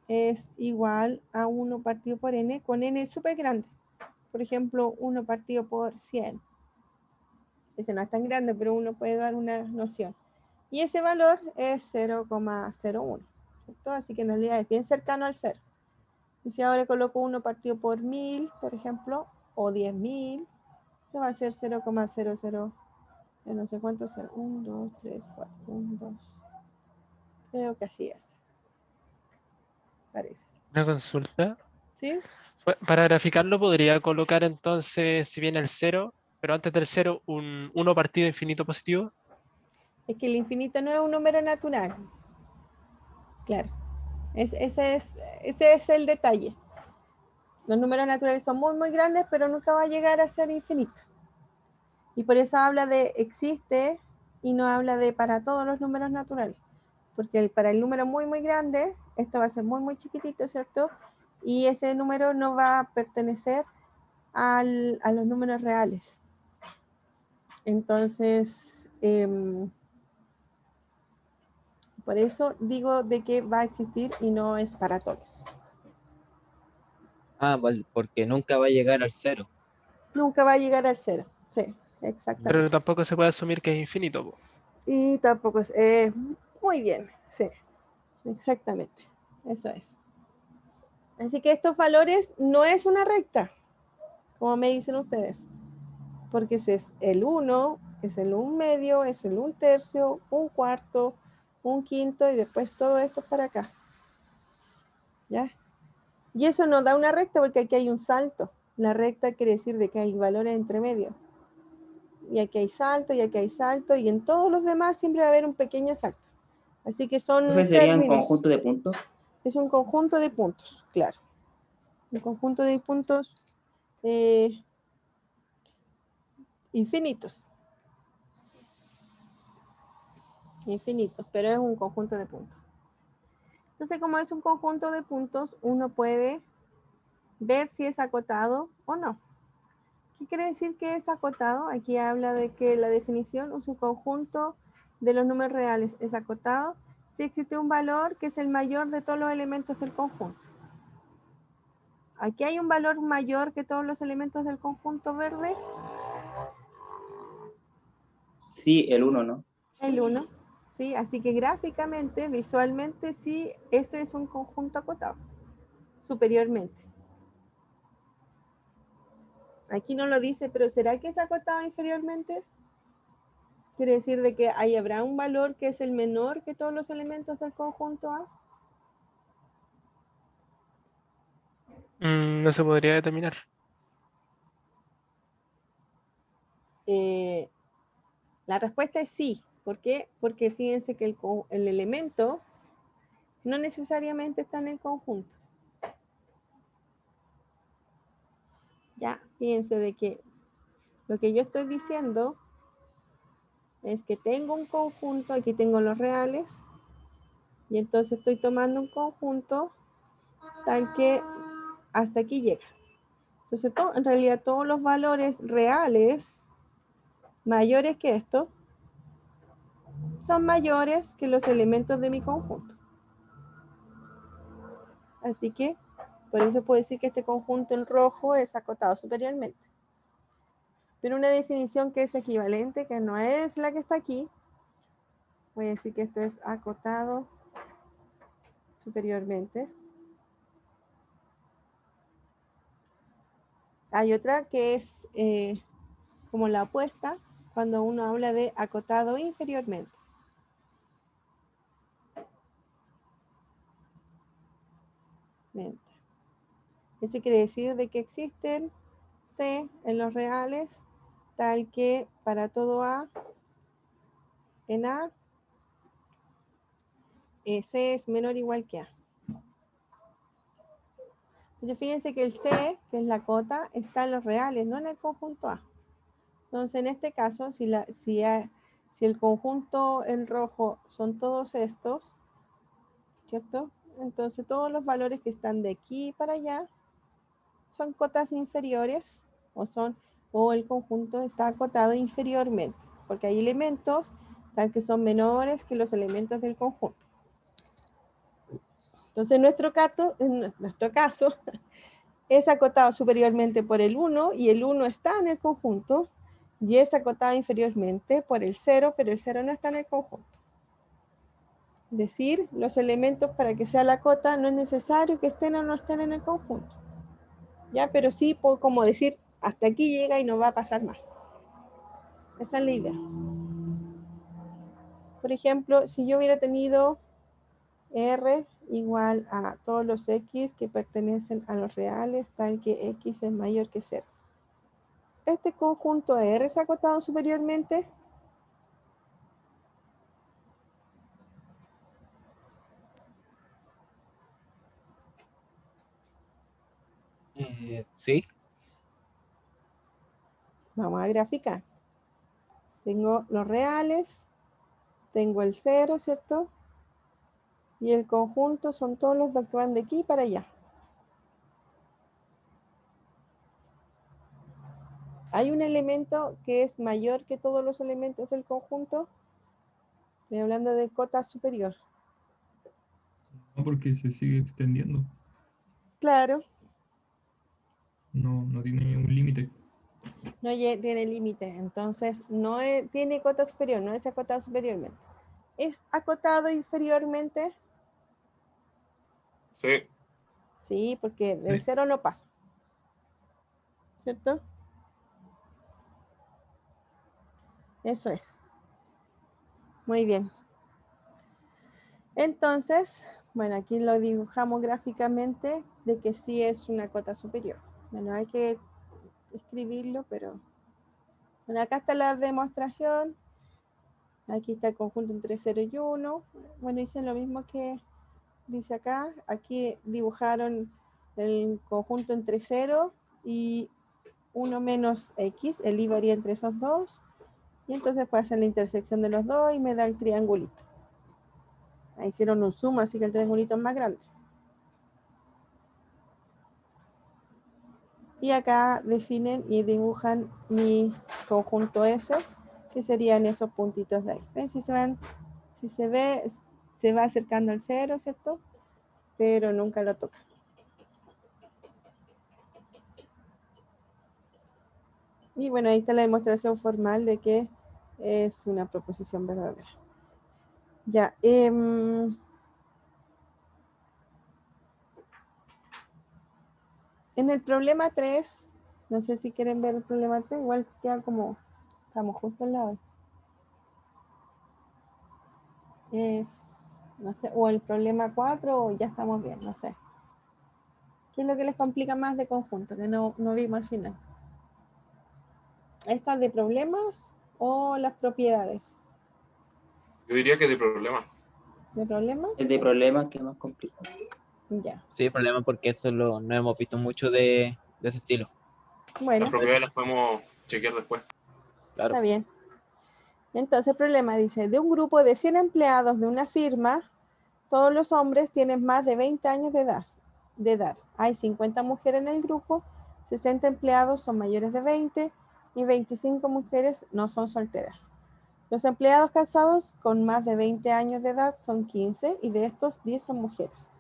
es igual a 1 partido por n, con n súper grande. Por ejemplo, 1 partido por 100. Ese no es tan grande, pero uno puede dar una noción. Y ese valor es 0,01. ¿Cierto? Así que en realidad es bien cercano al 0. Y si ahora coloco 1 partido por 1000, por ejemplo, o 10.000, se va a hacer 0,00, no sé cuánto es, 1, 2, 3, 4, 1, 2. Creo que así es. Parece. Una consulta. ¿Sí? Para graficarlo podría colocar entonces, si viene el 0, pero antes del 0 un 1 partido infinito positivo. Es que el infinito no es un número natural. Claro. Ese es el detalle. Los números naturales son muy, muy grandes, pero nunca va a llegar a ser infinito. Y por eso habla de existe y no habla de para todos los números naturales. Porque para el número muy, muy grande, esto va a ser muy, muy chiquitito, ¿cierto? Y ese número no va a pertenecer a los números reales. Entonces, por eso digo de que va a existir y no es para todos. Ah, vale, porque nunca va a llegar al 0. Nunca va a llegar al 0. Sí, Pero exactamente. tampoco se puede asumir que es infinito, po. Y tampoco es... muy bien, sí, exactamente. Eso es. Así que estos valores no es una recta, como me dicen ustedes. Porque ese es el 1, es el 1 medio, es el 1 tercio, 1 cuarto, 1 quinto y después todo esto para acá. ¿Ya? Y eso no da una recta porque aquí hay un salto. La recta quiere decir de que hay valores entre medio. Y aquí hay salto, y aquí hay salto, y en todos los demás siempre va a haber un pequeño salto. Así que son Profe, ¿sería un términos. conjunto de puntos? Es un conjunto de puntos, claro. Un conjunto de puntos infinitos. Infinitos, pero es un conjunto de puntos. Entonces, como es un conjunto de puntos, uno puede ver si es acotado o no. ¿Qué quiere decir que es acotado? Aquí habla de que la definición es un conjunto de los números reales. Es acotado si existe un valor que es el mayor de todos los elementos del conjunto. Aquí hay un valor mayor que todos los elementos del conjunto verde. Sí, el 1, ¿no? El 1. ¿Sí? Así que gráficamente, visualmente, sí, ese es un conjunto acotado. Superiormente. Aquí no lo dice, pero ¿será que es acotado inferiormente? Quiere decir de que ahí habrá un valor que es el menor que todos los elementos del conjunto A. No se podría determinar. La respuesta es sí. ¿Por qué? Porque fíjense que el elemento no necesariamente está en el conjunto. Ya, fíjense de que lo que yo estoy diciendo es que tengo un conjunto, aquí tengo los reales, y entonces estoy tomando un conjunto tal que hasta aquí llega. Entonces, en realidad todos los valores reales mayores que esto son mayores que los elementos de mi conjunto. Así que, por eso puedo decir que este conjunto en rojo es acotado superiormente. Pero una definición que es equivalente, que no es la que está aquí, voy a decir que esto es acotado superiormente. Hay otra que es como la opuesta, cuando uno habla de acotado inferiormente. Eso quiere decir de que existen C en los reales, tal que para todo A, en A, C es menor o igual que A. Entonces fíjense que el C, que es la cota, está en los reales, no en el conjunto A. Entonces en este caso, si el conjunto en rojo son todos estos, ¿cierto? Entonces todos los valores que están de aquí para allá son cotas inferiores o el conjunto está acotado inferiormente, porque hay elementos tal que son menores que los elementos del conjunto. Entonces en nuestro caso es acotado superiormente por el 1 y el 1 está en el conjunto Y es acotado inferiormente por el 0, pero el 0 no está en el conjunto. Es decir, los elementos para que sea la cota no es necesario que estén o no estén en el conjunto. ¿Ya? Pero sí, puedo como decir, hasta aquí llega y no va a pasar más. Esa es la idea. Por ejemplo, si yo hubiera tenido R igual a todos los X que pertenecen a los reales, tal que X es mayor que 0. Este conjunto R es acotado superiormente. Sí, Vamos a graficar. Tengo los reales, tengo el 0, ¿cierto? Y el conjunto son todos los que van de aquí para allá. ¿Hay un elemento que es mayor que todos los elementos del conjunto? Estoy hablando de cota superior. No, porque se sigue extendiendo. Claro, No tiene un límite. no tiene límite. Entonces, no tiene cota superior, no es acotado superiormente. ¿Es acotado inferiormente? Sí. Sí, porque del Sí. 0 no pasa. ¿Cierto? Eso es. Muy bien. Entonces, bueno, aquí lo dibujamos gráficamente de que sí es una cota superior. Bueno, hay que escribirlo, pero... Bueno, acá está la demostración. Aquí está el conjunto entre 0 y 1. Bueno, hice lo mismo que dice acá. Aquí dibujaron el conjunto entre 0 y 1 menos X. El I varía entre esos dos. Y entonces puedo hacer la intersección de los dos y me da el triangulito. Ahí hicieron un zoom, así que el triangulito es más grande. Y acá definen y dibujan mi conjunto S, que serían esos puntitos de ahí. ¿Ven? Si se ven, si se ve, se va acercando al 0, ¿cierto? Pero nunca lo toca. Y bueno, ahí está la demostración formal de que es una proposición verdadera. Ya. En el problema 3, no sé si quieren ver el problema 3, igual queda como, estamos justo al lado. No sé, o el problema 4 o ya estamos bien, no sé. ¿Qué es lo que les complica más de conjunto? Que no vimos al final. ¿Estas de problemas o las propiedades? Yo diría que de problema. ¿De problemas? El de problemas que es más complicado. Ya. sí, el problema porque eso no hemos visto mucho de ese estilo. Bueno, Las propiedades las podemos chequear después. Claro. está bien. Entonces el problema dice, de un grupo de 100 empleados de una firma, todos los hombres tienen más de 20 años de edad. Hay 50 mujeres en el grupo, 60 empleados son mayores de 20 y 25 mujeres no son solteras. Los empleados casados con más de 20 años de edad son 15 y de estos 10 son mujeres.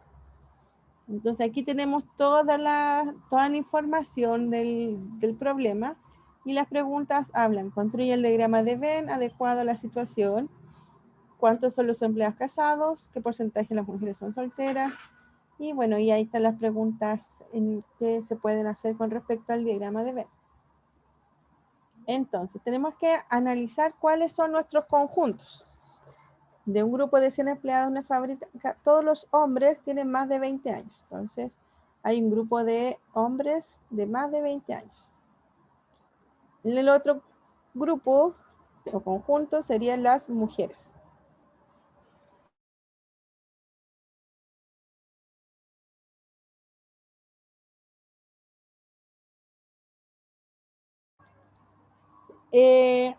Entonces aquí tenemos toda la información del problema y las preguntas hablan, construye el diagrama de Venn adecuado a la situación, cuántos son los empleados casados, qué porcentaje de las mujeres son solteras, y bueno, y ahí están las preguntas que se pueden hacer con respecto al diagrama de Venn. Entonces, tenemos que analizar cuáles son nuestros conjuntos. De un grupo de 100 empleados en una fábrica, todos los hombres tienen más de 20 años. Entonces, hay un grupo de hombres de más de 20 años. En el otro grupo o conjunto serían las mujeres.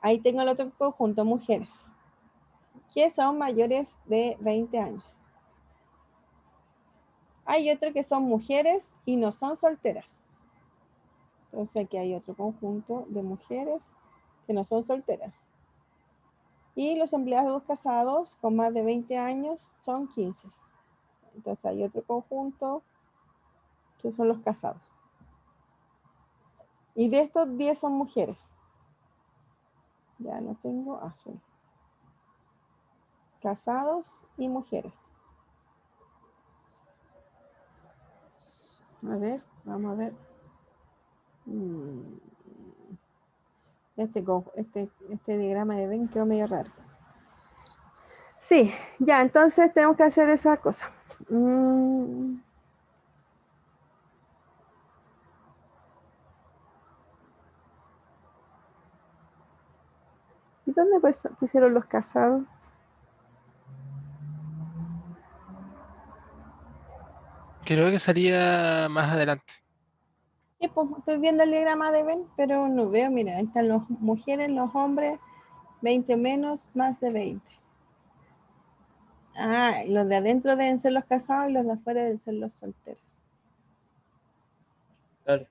Ahí tengo el otro conjunto, mujeres, que son mayores de 20 años. Hay otro que son mujeres y no son solteras. Entonces aquí hay otro conjunto de mujeres que no son solteras. Y los empleados casados con más de 20 años son 15. Entonces hay otro conjunto que son los casados. Y de estos 10 son mujeres. Ya no tengo azul. Casados y mujeres. A ver, vamos a ver. Este diagrama de Venn quedó medio raro. Sí, ya, entonces tenemos que hacer esa cosa. ¿Y dónde pusieron los casados? Creo que salía más adelante. Sí, pues estoy viendo el diagrama de Venn, pero no veo, mira, ahí están las mujeres, los hombres, 20 menos, más de 20. Ah, los de adentro deben ser los casados y los de afuera deben ser los solteros. Claro,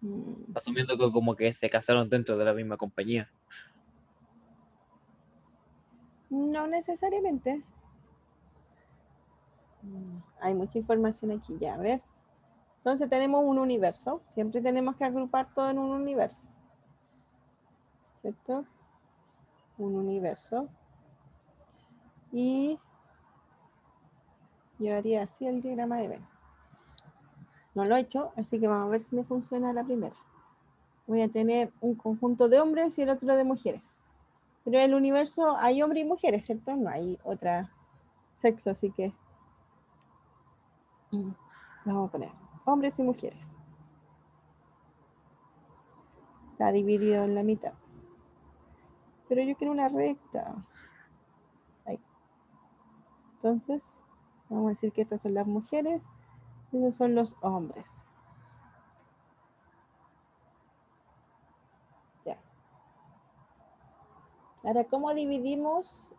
Mm, asumiendo que como que se casaron dentro de la misma compañía. No necesariamente. Hay mucha información aquí, ya, a ver. Entonces tenemos un universo. Siempre tenemos que agrupar todo en un universo. ¿Cierto? Un universo. Y yo haría así el diagrama de Venn. No lo he hecho, así que vamos a ver si me funciona la primera. Voy a tener un conjunto de hombres y el otro de mujeres. Pero en el universo hay hombres y mujeres, ¿cierto? No hay otra sexo, así que vamos a poner hombres y mujeres. Está dividido en la mitad. Pero yo quiero una recta. Ahí. Entonces, vamos a decir que estas son las mujeres y estos son los hombres. Ya. Ahora, ¿cómo dividimos?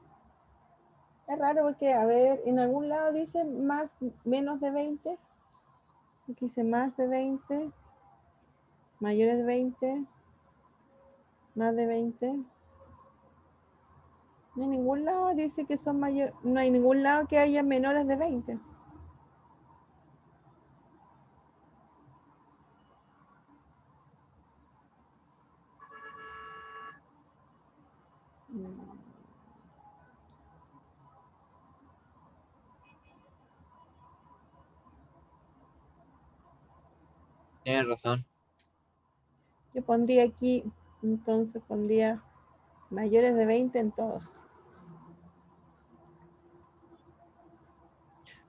Es raro porque, a ver, en algún lado dice menos de 20. Aquí dice más de 20, mayores de 20, más de 20. No hay ningún lado dice que son mayores, no hay ningún lado que haya menores de 20. Tienes razón. Yo pondría aquí, entonces pondría mayores de 20 en todos.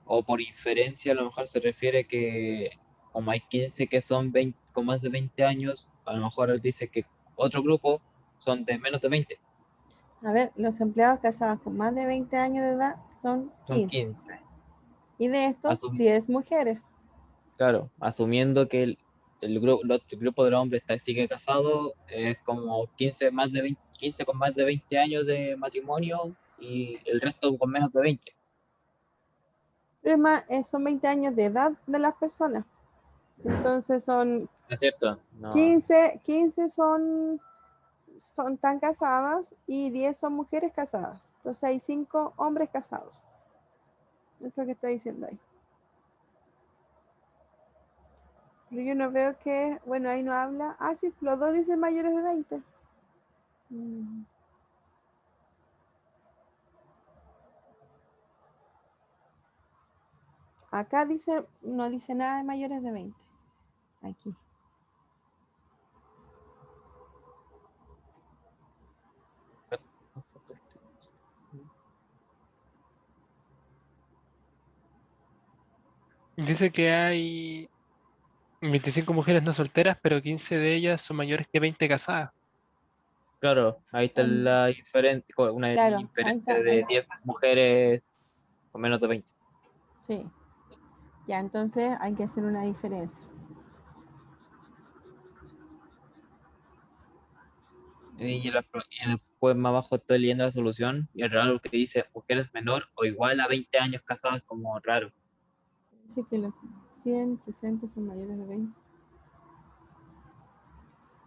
O por inferencia, a lo mejor se refiere que como hay 15 que son 20, con más de 20 años, a lo mejor él dice que otro grupo son de menos de 20, A ver, los empleados casados con más de 20 años de edad son son 15. 15. Y de estos, Asum- 10 mujeres. claro, asumiendo que el grupo de los hombres sigue casado, es como 15, más de 20, 15 con más de 20 años de matrimonio y el resto con menos de 20. Pero es más, son 20 años de edad de las personas. Entonces son ¿No es cierto? No, 15 son tan casadas y 10 son mujeres casadas. Entonces hay 5 hombres casados. Eso es lo que está diciendo ahí. Pero yo no veo que, bueno, ahí no habla. Ah, sí, los dos dicen mayores de 20. Acá dice, no dice nada de mayores de 20. Aquí. Dice que hay 25 mujeres no solteras, pero 15 de ellas son mayores que 20 casadas. claro, ahí está la diferencia, una Claro, ahí inferencia está. de 10 mujeres con menos de 20. Sí. Ya, entonces hay que hacer una diferencia. Y después más abajo estoy leyendo la solución y es raro que dice mujeres menor o igual a 20 años casadas como raro. Dice que los 160 son mayores de 20.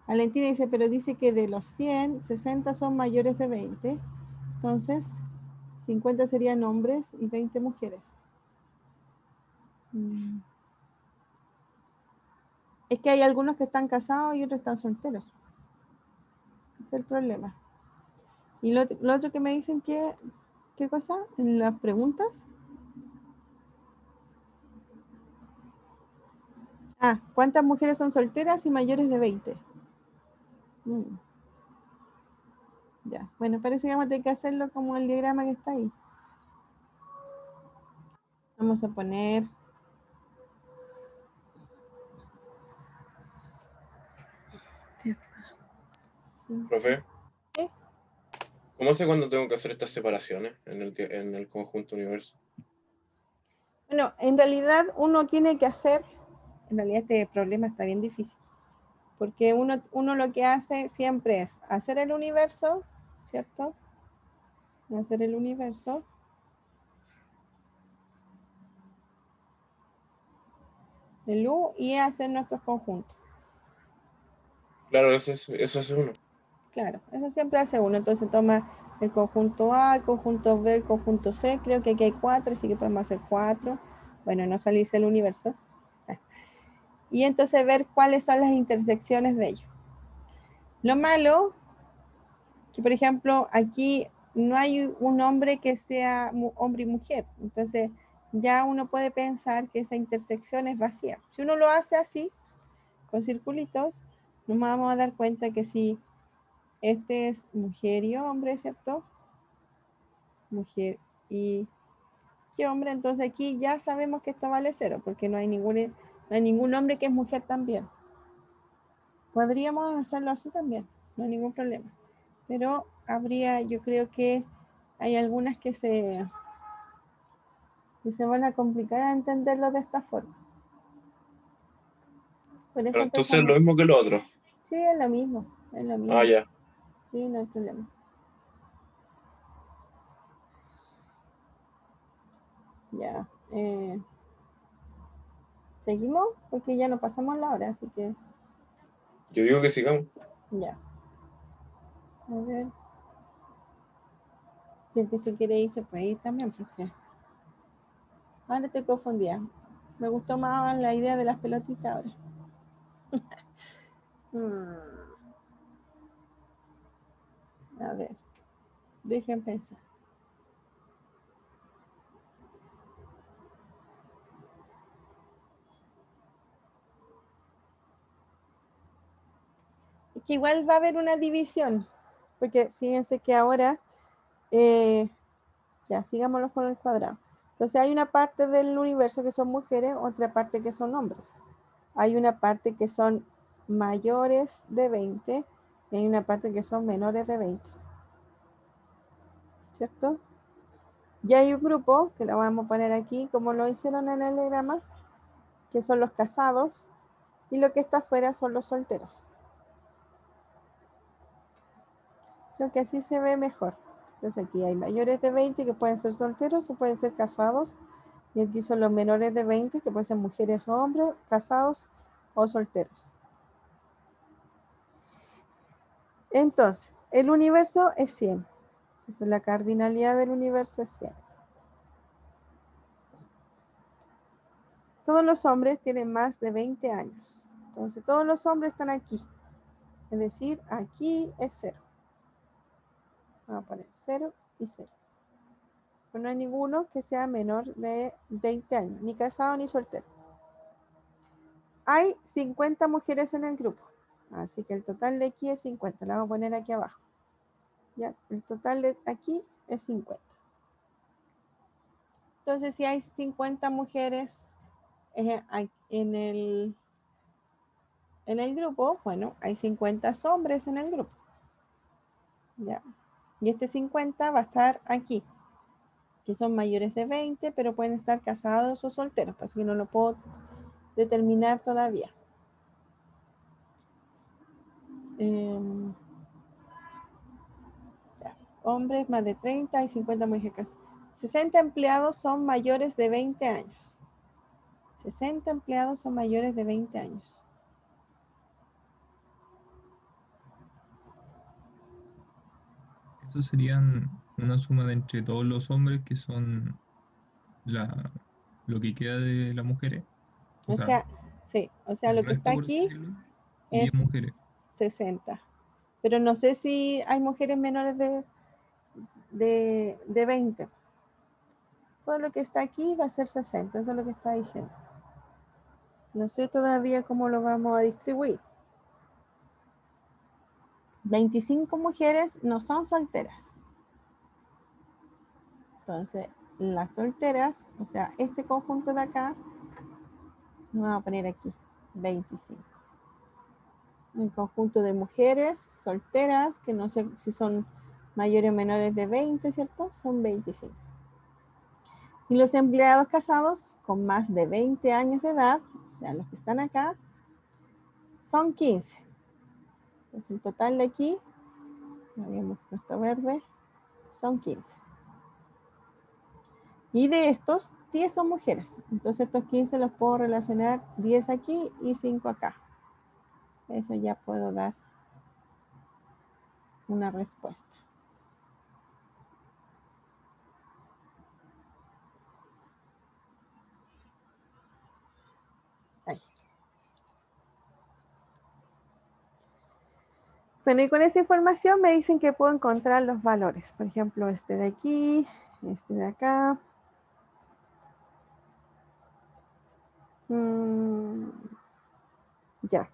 Valentina dice, pero dice que de los 100, 60 son mayores de 20. Entonces, 50 serían hombres y 20 mujeres. Es que hay algunos que están casados y otros están solteros. es el problema. Y lo otro que me dicen que, ¿qué cosa? En las preguntas. Ah, ¿cuántas mujeres son solteras y mayores de 20? Ya, bueno, parece que vamos a tener que hacerlo como el diagrama que está ahí. Vamos a poner... Sí. Profe, ¿Sí? ¿cómo sé cuándo tengo que hacer estas separaciones en el conjunto universo? Bueno, en realidad uno tiene que hacer, en realidad este problema está bien difícil, porque uno lo que hace siempre es hacer el universo, ¿cierto? Hacer el universo. El U y hacer nuestros conjuntos. Claro, eso hace uno. Claro, eso siempre hace uno. Entonces toma el conjunto A, el conjunto B, el conjunto C. Creo que aquí hay 4, así que podemos hacer 4. Bueno, no salirse del universo. Y entonces ver cuáles son las intersecciones de ellos. Lo malo, que por ejemplo aquí no hay un hombre que sea hombre y mujer. Entonces ya uno puede pensar que esa intersección es vacía. Si uno lo hace así, con circulitos, nos vamos a dar cuenta que si este es mujer y hombre, ¿cierto? Mujer y hombre, entonces aquí ya sabemos que esto vale 0, porque no hay ningún hombre que es mujer también. Podríamos hacerlo así también, no hay ningún problema. Pero yo creo que hay algunas que se van a complicar a entenderlo de esta forma. Por eso Pero entonces es empezamos. lo mismo que lo otro. Sí, es lo mismo, es lo mismo. Ah, ya. Sí, no hay problema. Ya. ¿Seguimos? Porque ya no pasamos la hora, así que Yo digo que sigamos. ya. A ver. Si el que se quiere ir, se puede ir también, porque ahora estoy confundida. Me gustó más la idea de las pelotitas ahora. A ver, dejen pensar. Es que igual va a haber una división, porque fíjense que ahora, ya, sigámoslo con el cuadrado. Entonces hay una parte del universo que son mujeres, otra parte que son hombres. Hay una parte que son mayores de 20 y hay una parte que son menores de 20. ¿Cierto? Y hay un grupo, que lo vamos a poner aquí, como lo hicieron en el diagrama, que son los casados, y lo que está afuera son los solteros. Creo que así se ve mejor. Entonces aquí hay mayores de 20 que pueden ser solteros o pueden ser casados, y aquí son los menores de 20 que pueden ser mujeres o hombres, casados o solteros. Entonces, el universo es 100. Entonces la cardinalidad del universo es 100. Todos los hombres tienen más de 20 años. Entonces todos los hombres están aquí. Es decir, aquí es 0. Vamos a poner 0 y 0. Pero no hay ninguno que sea menor de 20 años, ni casado ni soltero. Hay 50 mujeres en el grupo. Así que el total de aquí es 50. La vamos a poner aquí abajo. ¿Ya? El total de aquí es 50. Entonces, si hay 50 mujeres en el grupo, bueno, hay 50 hombres en el grupo. ¿Ya? Y este 50 va a estar aquí, que son mayores de 20, pero pueden estar casados o solteros, así que no lo puedo determinar todavía. Ya. Hombres más de 30 y 50 mujeres. 60 empleados son mayores de 20 años. 60 empleados son mayores de 20 años. Eso serían una suma de entre todos los hombres que son lo que queda de las mujeres. O O sea, sea, sí, o sea, el lo que está resto, por aquí decirlo, 10 es mujeres. 60. pero no sé si hay mujeres menores de 20. Todo lo que está aquí va a ser 60, eso es lo que está diciendo. No sé todavía cómo lo vamos a distribuir. 25 mujeres no son solteras. Entonces, las solteras, o sea, este conjunto de acá, nos vamos a poner aquí, 25. Un conjunto de mujeres solteras, que no sé si son mayores o menores de 20, ¿cierto? Son 25. Y los empleados casados con más de 20 años de edad, o sea, los que están acá, son 15. Entonces, el total de aquí, lo habíamos puesto verde, son 15. Y de estos, 10 son mujeres. Entonces, estos 15 los puedo relacionar 10 aquí y 5 acá. Eso ya puedo dar una respuesta. Ahí. Bueno, y con esa información me dicen que puedo encontrar los valores. Por ejemplo, este de aquí, este de acá. Ya.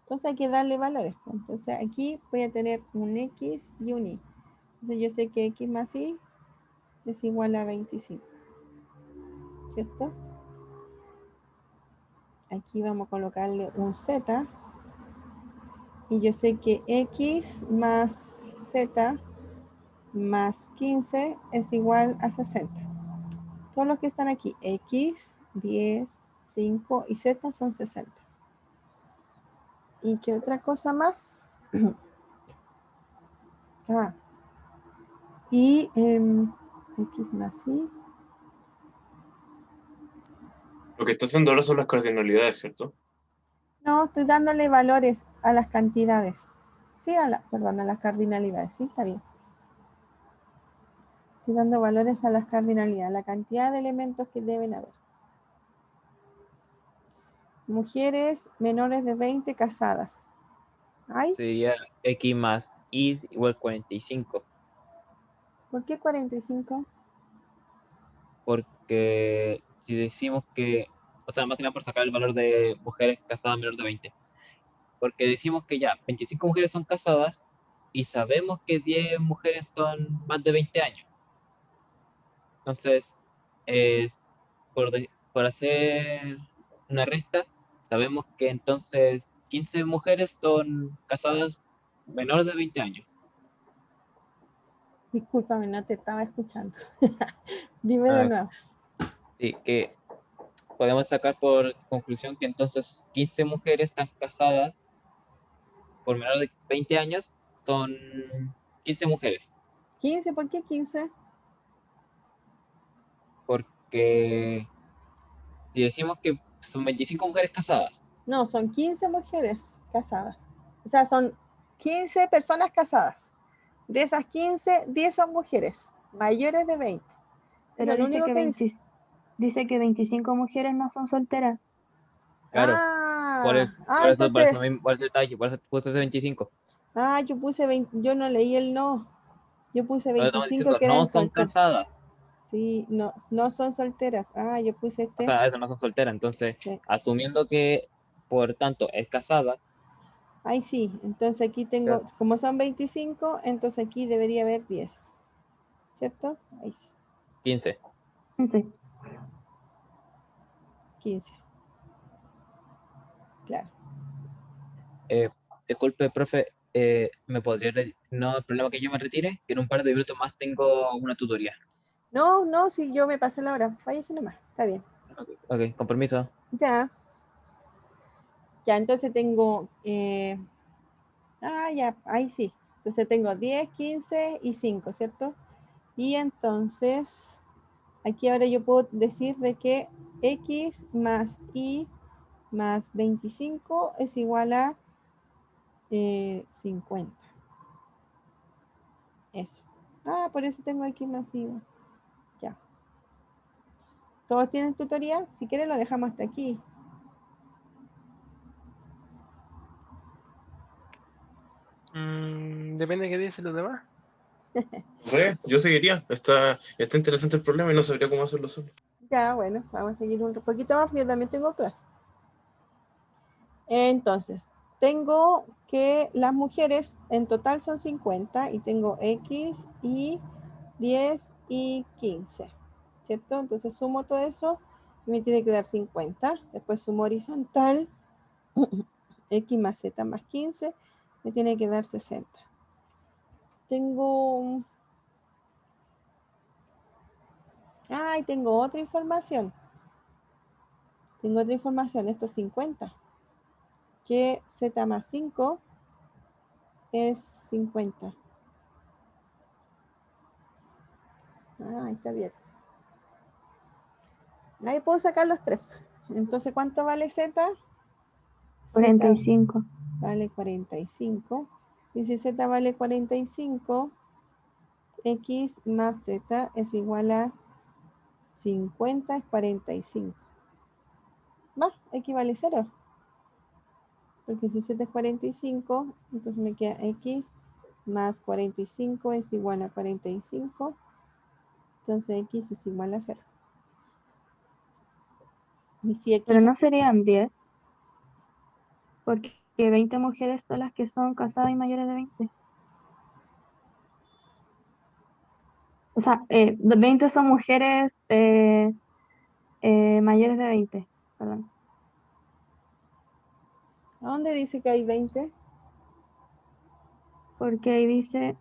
Entonces hay que darle valores. Entonces aquí voy a tener un X y un Y. Entonces yo sé que X más Y es igual a 25. ¿Cierto? Aquí vamos a colocarle un Z. Y yo sé que X más Z más 15 es igual a 60. Todos los que están aquí, X, 10, 5 y Z son 60. ¿Y qué otra cosa más? Y X más Y. Lo que está haciendo ahora son las cardinalidades, ¿cierto? No, estoy dándole valores a las cantidades. Sí, perdón, a las cardinalidades. Sí, está bien. Estoy dando valores a las cardinalidades, la cantidad de elementos que deben haber. Mujeres menores de 20 casadas. ¿Ay? Sería X más Y igual 45. ¿Por qué 45? Porque si decimos que, o sea, más que nada por sacar el valor de mujeres casadas menores de 20. Porque decimos que ya 25 mujeres son casadas y sabemos que 10 mujeres son más de 20 años. Entonces, por hacer una resta, sabemos que entonces 15 mujeres son casadas menores de 20 años. Discúlpame, no te estaba escuchando. Dime de Ah, nuevo. sí, que podemos sacar por conclusión que entonces 15 mujeres están casadas por menor de 20 años, son 15 mujeres. 15, ¿por qué 15? Porque si decimos que son 25 mujeres casadas, No, son 15 mujeres casadas. O sea, son 15 personas casadas. De esas 15, 10 son mujeres mayores de 20. Eso Pero es lo dice único que que dice. dice que 25 mujeres no son solteras. claro, por eso, por eso, Entonces, no por ese detalle, por eso puse ese 25. yo puse 20, yo no leí el no. Yo puse Pero estamos 25 diciendo, que no eran son solteras. casadas. Sí, no, no son solteras. Yo puse O sea, eso no son solteras. Entonces, Sí. asumiendo que, por tanto, es casada, Ahí sí, entonces aquí tengo, como son 25, entonces aquí debería haber 10. ¿Cierto? Ahí sí, 15. Sí. 15. Claro. Disculpe, profe, ¿me podría no hay problema que yo me retire? Que en un par de minutos más tengo una tutoría. No, si yo me pasé la hora, váyase nomás, está bien. Ok, con permiso. Ya, entonces tengo, ya, ahí sí. Entonces tengo 10, 15 y 5, ¿cierto? Y entonces, aquí ahora yo puedo decir de que X más Y más 25 es igual a 50. Eso. Por eso tengo X más Y. Ya. ¿Todos tienen tutoría? Si quieren lo dejamos hasta aquí. Depende de qué dicen los demás. No sé, yo seguiría. Está interesante el problema y no sabría cómo hacerlo solo. Ya, bueno, vamos a seguir un poquito más porque yo también tengo clase. Entonces, tengo que las mujeres en total son 50 y tengo X y 10 y 15, ¿cierto? Entonces sumo todo eso y me tiene que dar 50. Después sumo horizontal, X más Z más 15, me tiene que dar 60. Tengo... y tengo otra información. Tengo otra información, esto es 50. Que Z más 5 es 50. Ahí está bien. Ahí puedo sacar los 3. Entonces, ¿cuánto vale Z? 45. Vale 45. Y si Z vale 45, X más Z es igual a 50 es 45. Va, X vale 0. Porque si Z es 45, entonces me queda X más 45 es igual a 45. Entonces X es igual a 0. Y si X Pero no serían 10, porque 20 mujeres son las que son casadas y mayores de 20. O sea, 20 son mujeres mayores de 20, perdón. ¿A dónde dice que hay 20? Porque ahí dice,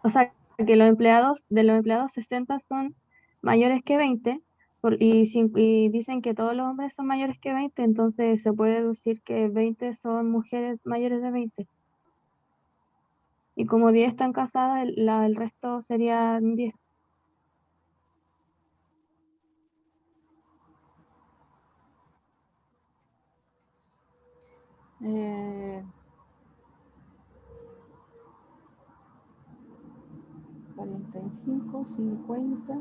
o sea, que de los empleados 60 son mayores que 20 y dicen que todos los hombres son mayores que 20, entonces se puede deducir que 20 son mujeres mayores de 20. Y como 10 están casadas, el resto serían 10. Eh, 45, 50.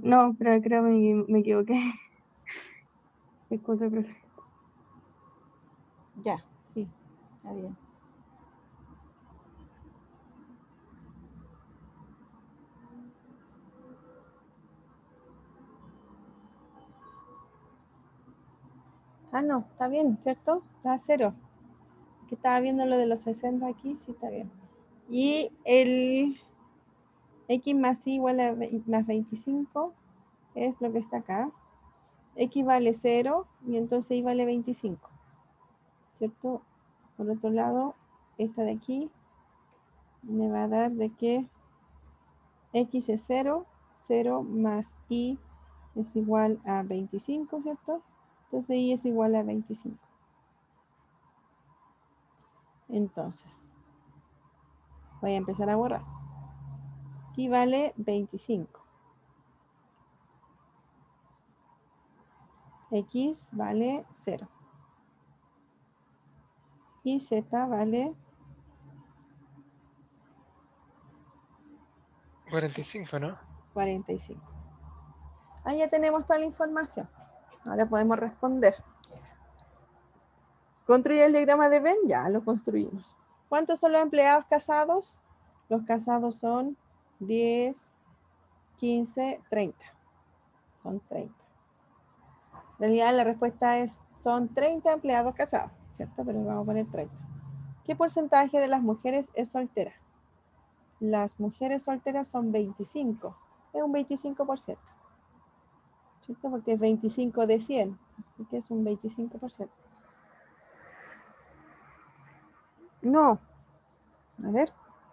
No, pero creo que me equivoqué. Disculpe, profe. Ya, sí, está bien. No, está bien, ¿cierto? Está a 0. Que estaba viendo lo de los 60 aquí, sí está bien. Y el X más Y igual a más 25 es lo que está acá. X vale 0 y entonces Y vale 25. ¿Cierto? Por otro lado, esta de aquí me va a dar de que X es 0, 0 más Y es igual a 25, ¿cierto? Entonces Y es igual a 25. Entonces, voy a empezar a borrar. Aquí vale 25. X vale 0. Y Z vale 45, ¿no? 45. Ahí ya tenemos toda la información. Ahora podemos responder. ¿Construye el diagrama de Venn? Ya lo construimos. ¿Cuántos son los empleados casados? Los casados son 10, 15, 30. Son 30. En realidad la respuesta es, son 30 empleados casados, ¿cierto? Pero vamos a poner 30. ¿Qué porcentaje de las mujeres es soltera? Las mujeres solteras son 25. Es un 25%. ¿Cierto? Porque es 25 de 100. Así que es un 25%. No. A ver.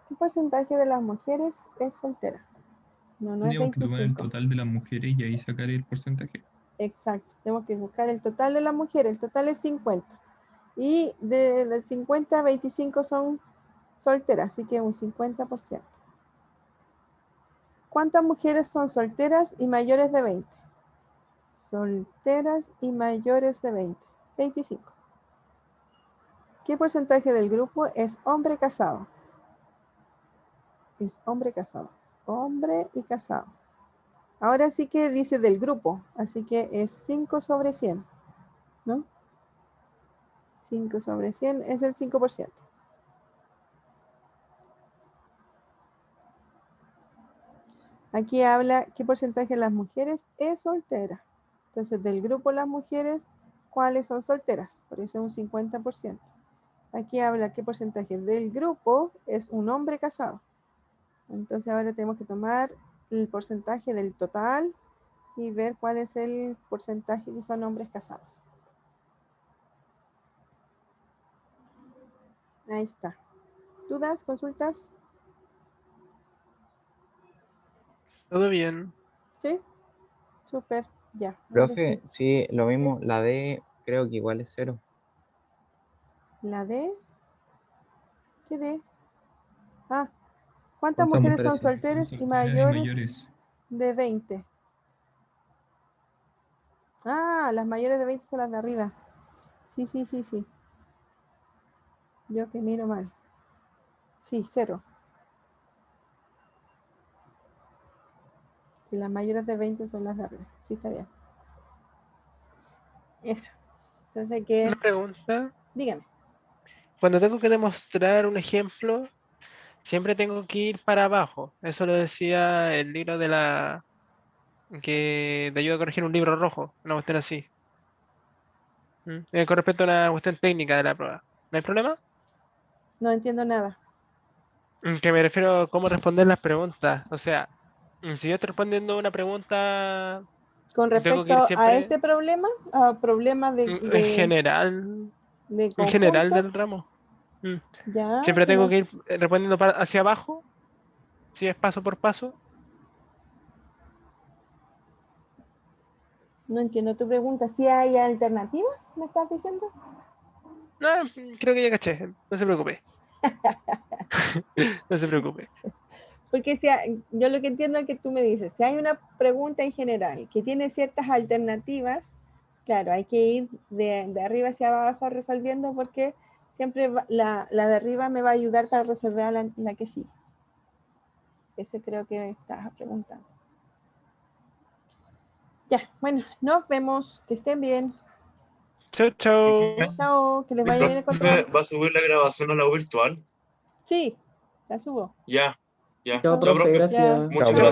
¿Qué porcentaje de las mujeres es soltera? No, no es Tendríamos que tomar el 25. total de las mujeres y ahí sacar el porcentaje. Exacto. Tenemos que buscar el total de las mujeres. El total es 50. Y de 50 a 25 son solteras. Así que un 50%. ¿Cuántas mujeres son solteras y mayores de 20? Solteras y mayores de 20. 25. ¿Qué porcentaje del grupo es hombre casado? Es hombre casado. hombre y casado. Ahora sí que dice del grupo, así que es 5 sobre 100, ¿no? 5 sobre 100 es el 5%. Aquí habla qué porcentaje de las mujeres es soltera. Entonces, del grupo las mujeres, ¿cuáles son solteras? Por eso es un 50%. Aquí habla qué porcentaje del grupo es un hombre casado. Entonces, ahora tenemos que tomar el porcentaje del total y ver cuál es el porcentaje que son hombres casados. Ahí está. ¿Dudas? ¿Consultas? Todo bien. ¿Sí? Súper. Ya. ahora Profe, sí. sí, lo mismo, la D creo que igual es 0. ¿La D? ¿Qué D? Ah, ¿cuántas ¿Cuántas mujeres son mujeres son solteras y solteras y mayores mayores? de 20? Ah, las mayores de 20 son las de arriba. Sí, sí, sí, sí. Yo que miro mal. Sí, 0. Sí, las mayores de 20 son las de arriba. Sí, está bien. Eso. Entonces hay que... Una pregunta. Dígame. Cuando tengo que demostrar un ejemplo, siempre tengo que ir para abajo. Eso lo decía el libro de la que te ayuda a corregir un libro rojo, una cuestión así. Con respecto a una cuestión técnica de la prueba. ¿No hay problema? No entiendo nada. Que me refiero a cómo responder las preguntas. O sea, si yo estoy respondiendo una pregunta, Con tengo que ir respecto a siempre este problema, a problemas en general, de en general conjunto, del ramo. Mm. ya, Siempre tengo pero que ir respondiendo hacia abajo, si es paso por paso. no entiendo tu pregunta. ¿Si hay alternativas, me estás diciendo? No, creo que ya caché, no se preocupe. No se preocupe. Porque yo lo que entiendo es que tú me dices, si hay una pregunta en general que tiene ciertas alternativas, claro, hay que ir de arriba hacia abajo resolviendo porque siempre la de arriba me va a ayudar para resolver la que sí. Eso creo que estás preguntando. Ya, bueno, nos vemos. Que estén bien. Chau, chau. Chao, que les ¿El vaya bien el profe control. va a subir la grabación a la U virtual? Sí, la subo. Ya, ya. Chao, Chao, profe, profe. gracias. Ya, Muchas chao. gracias.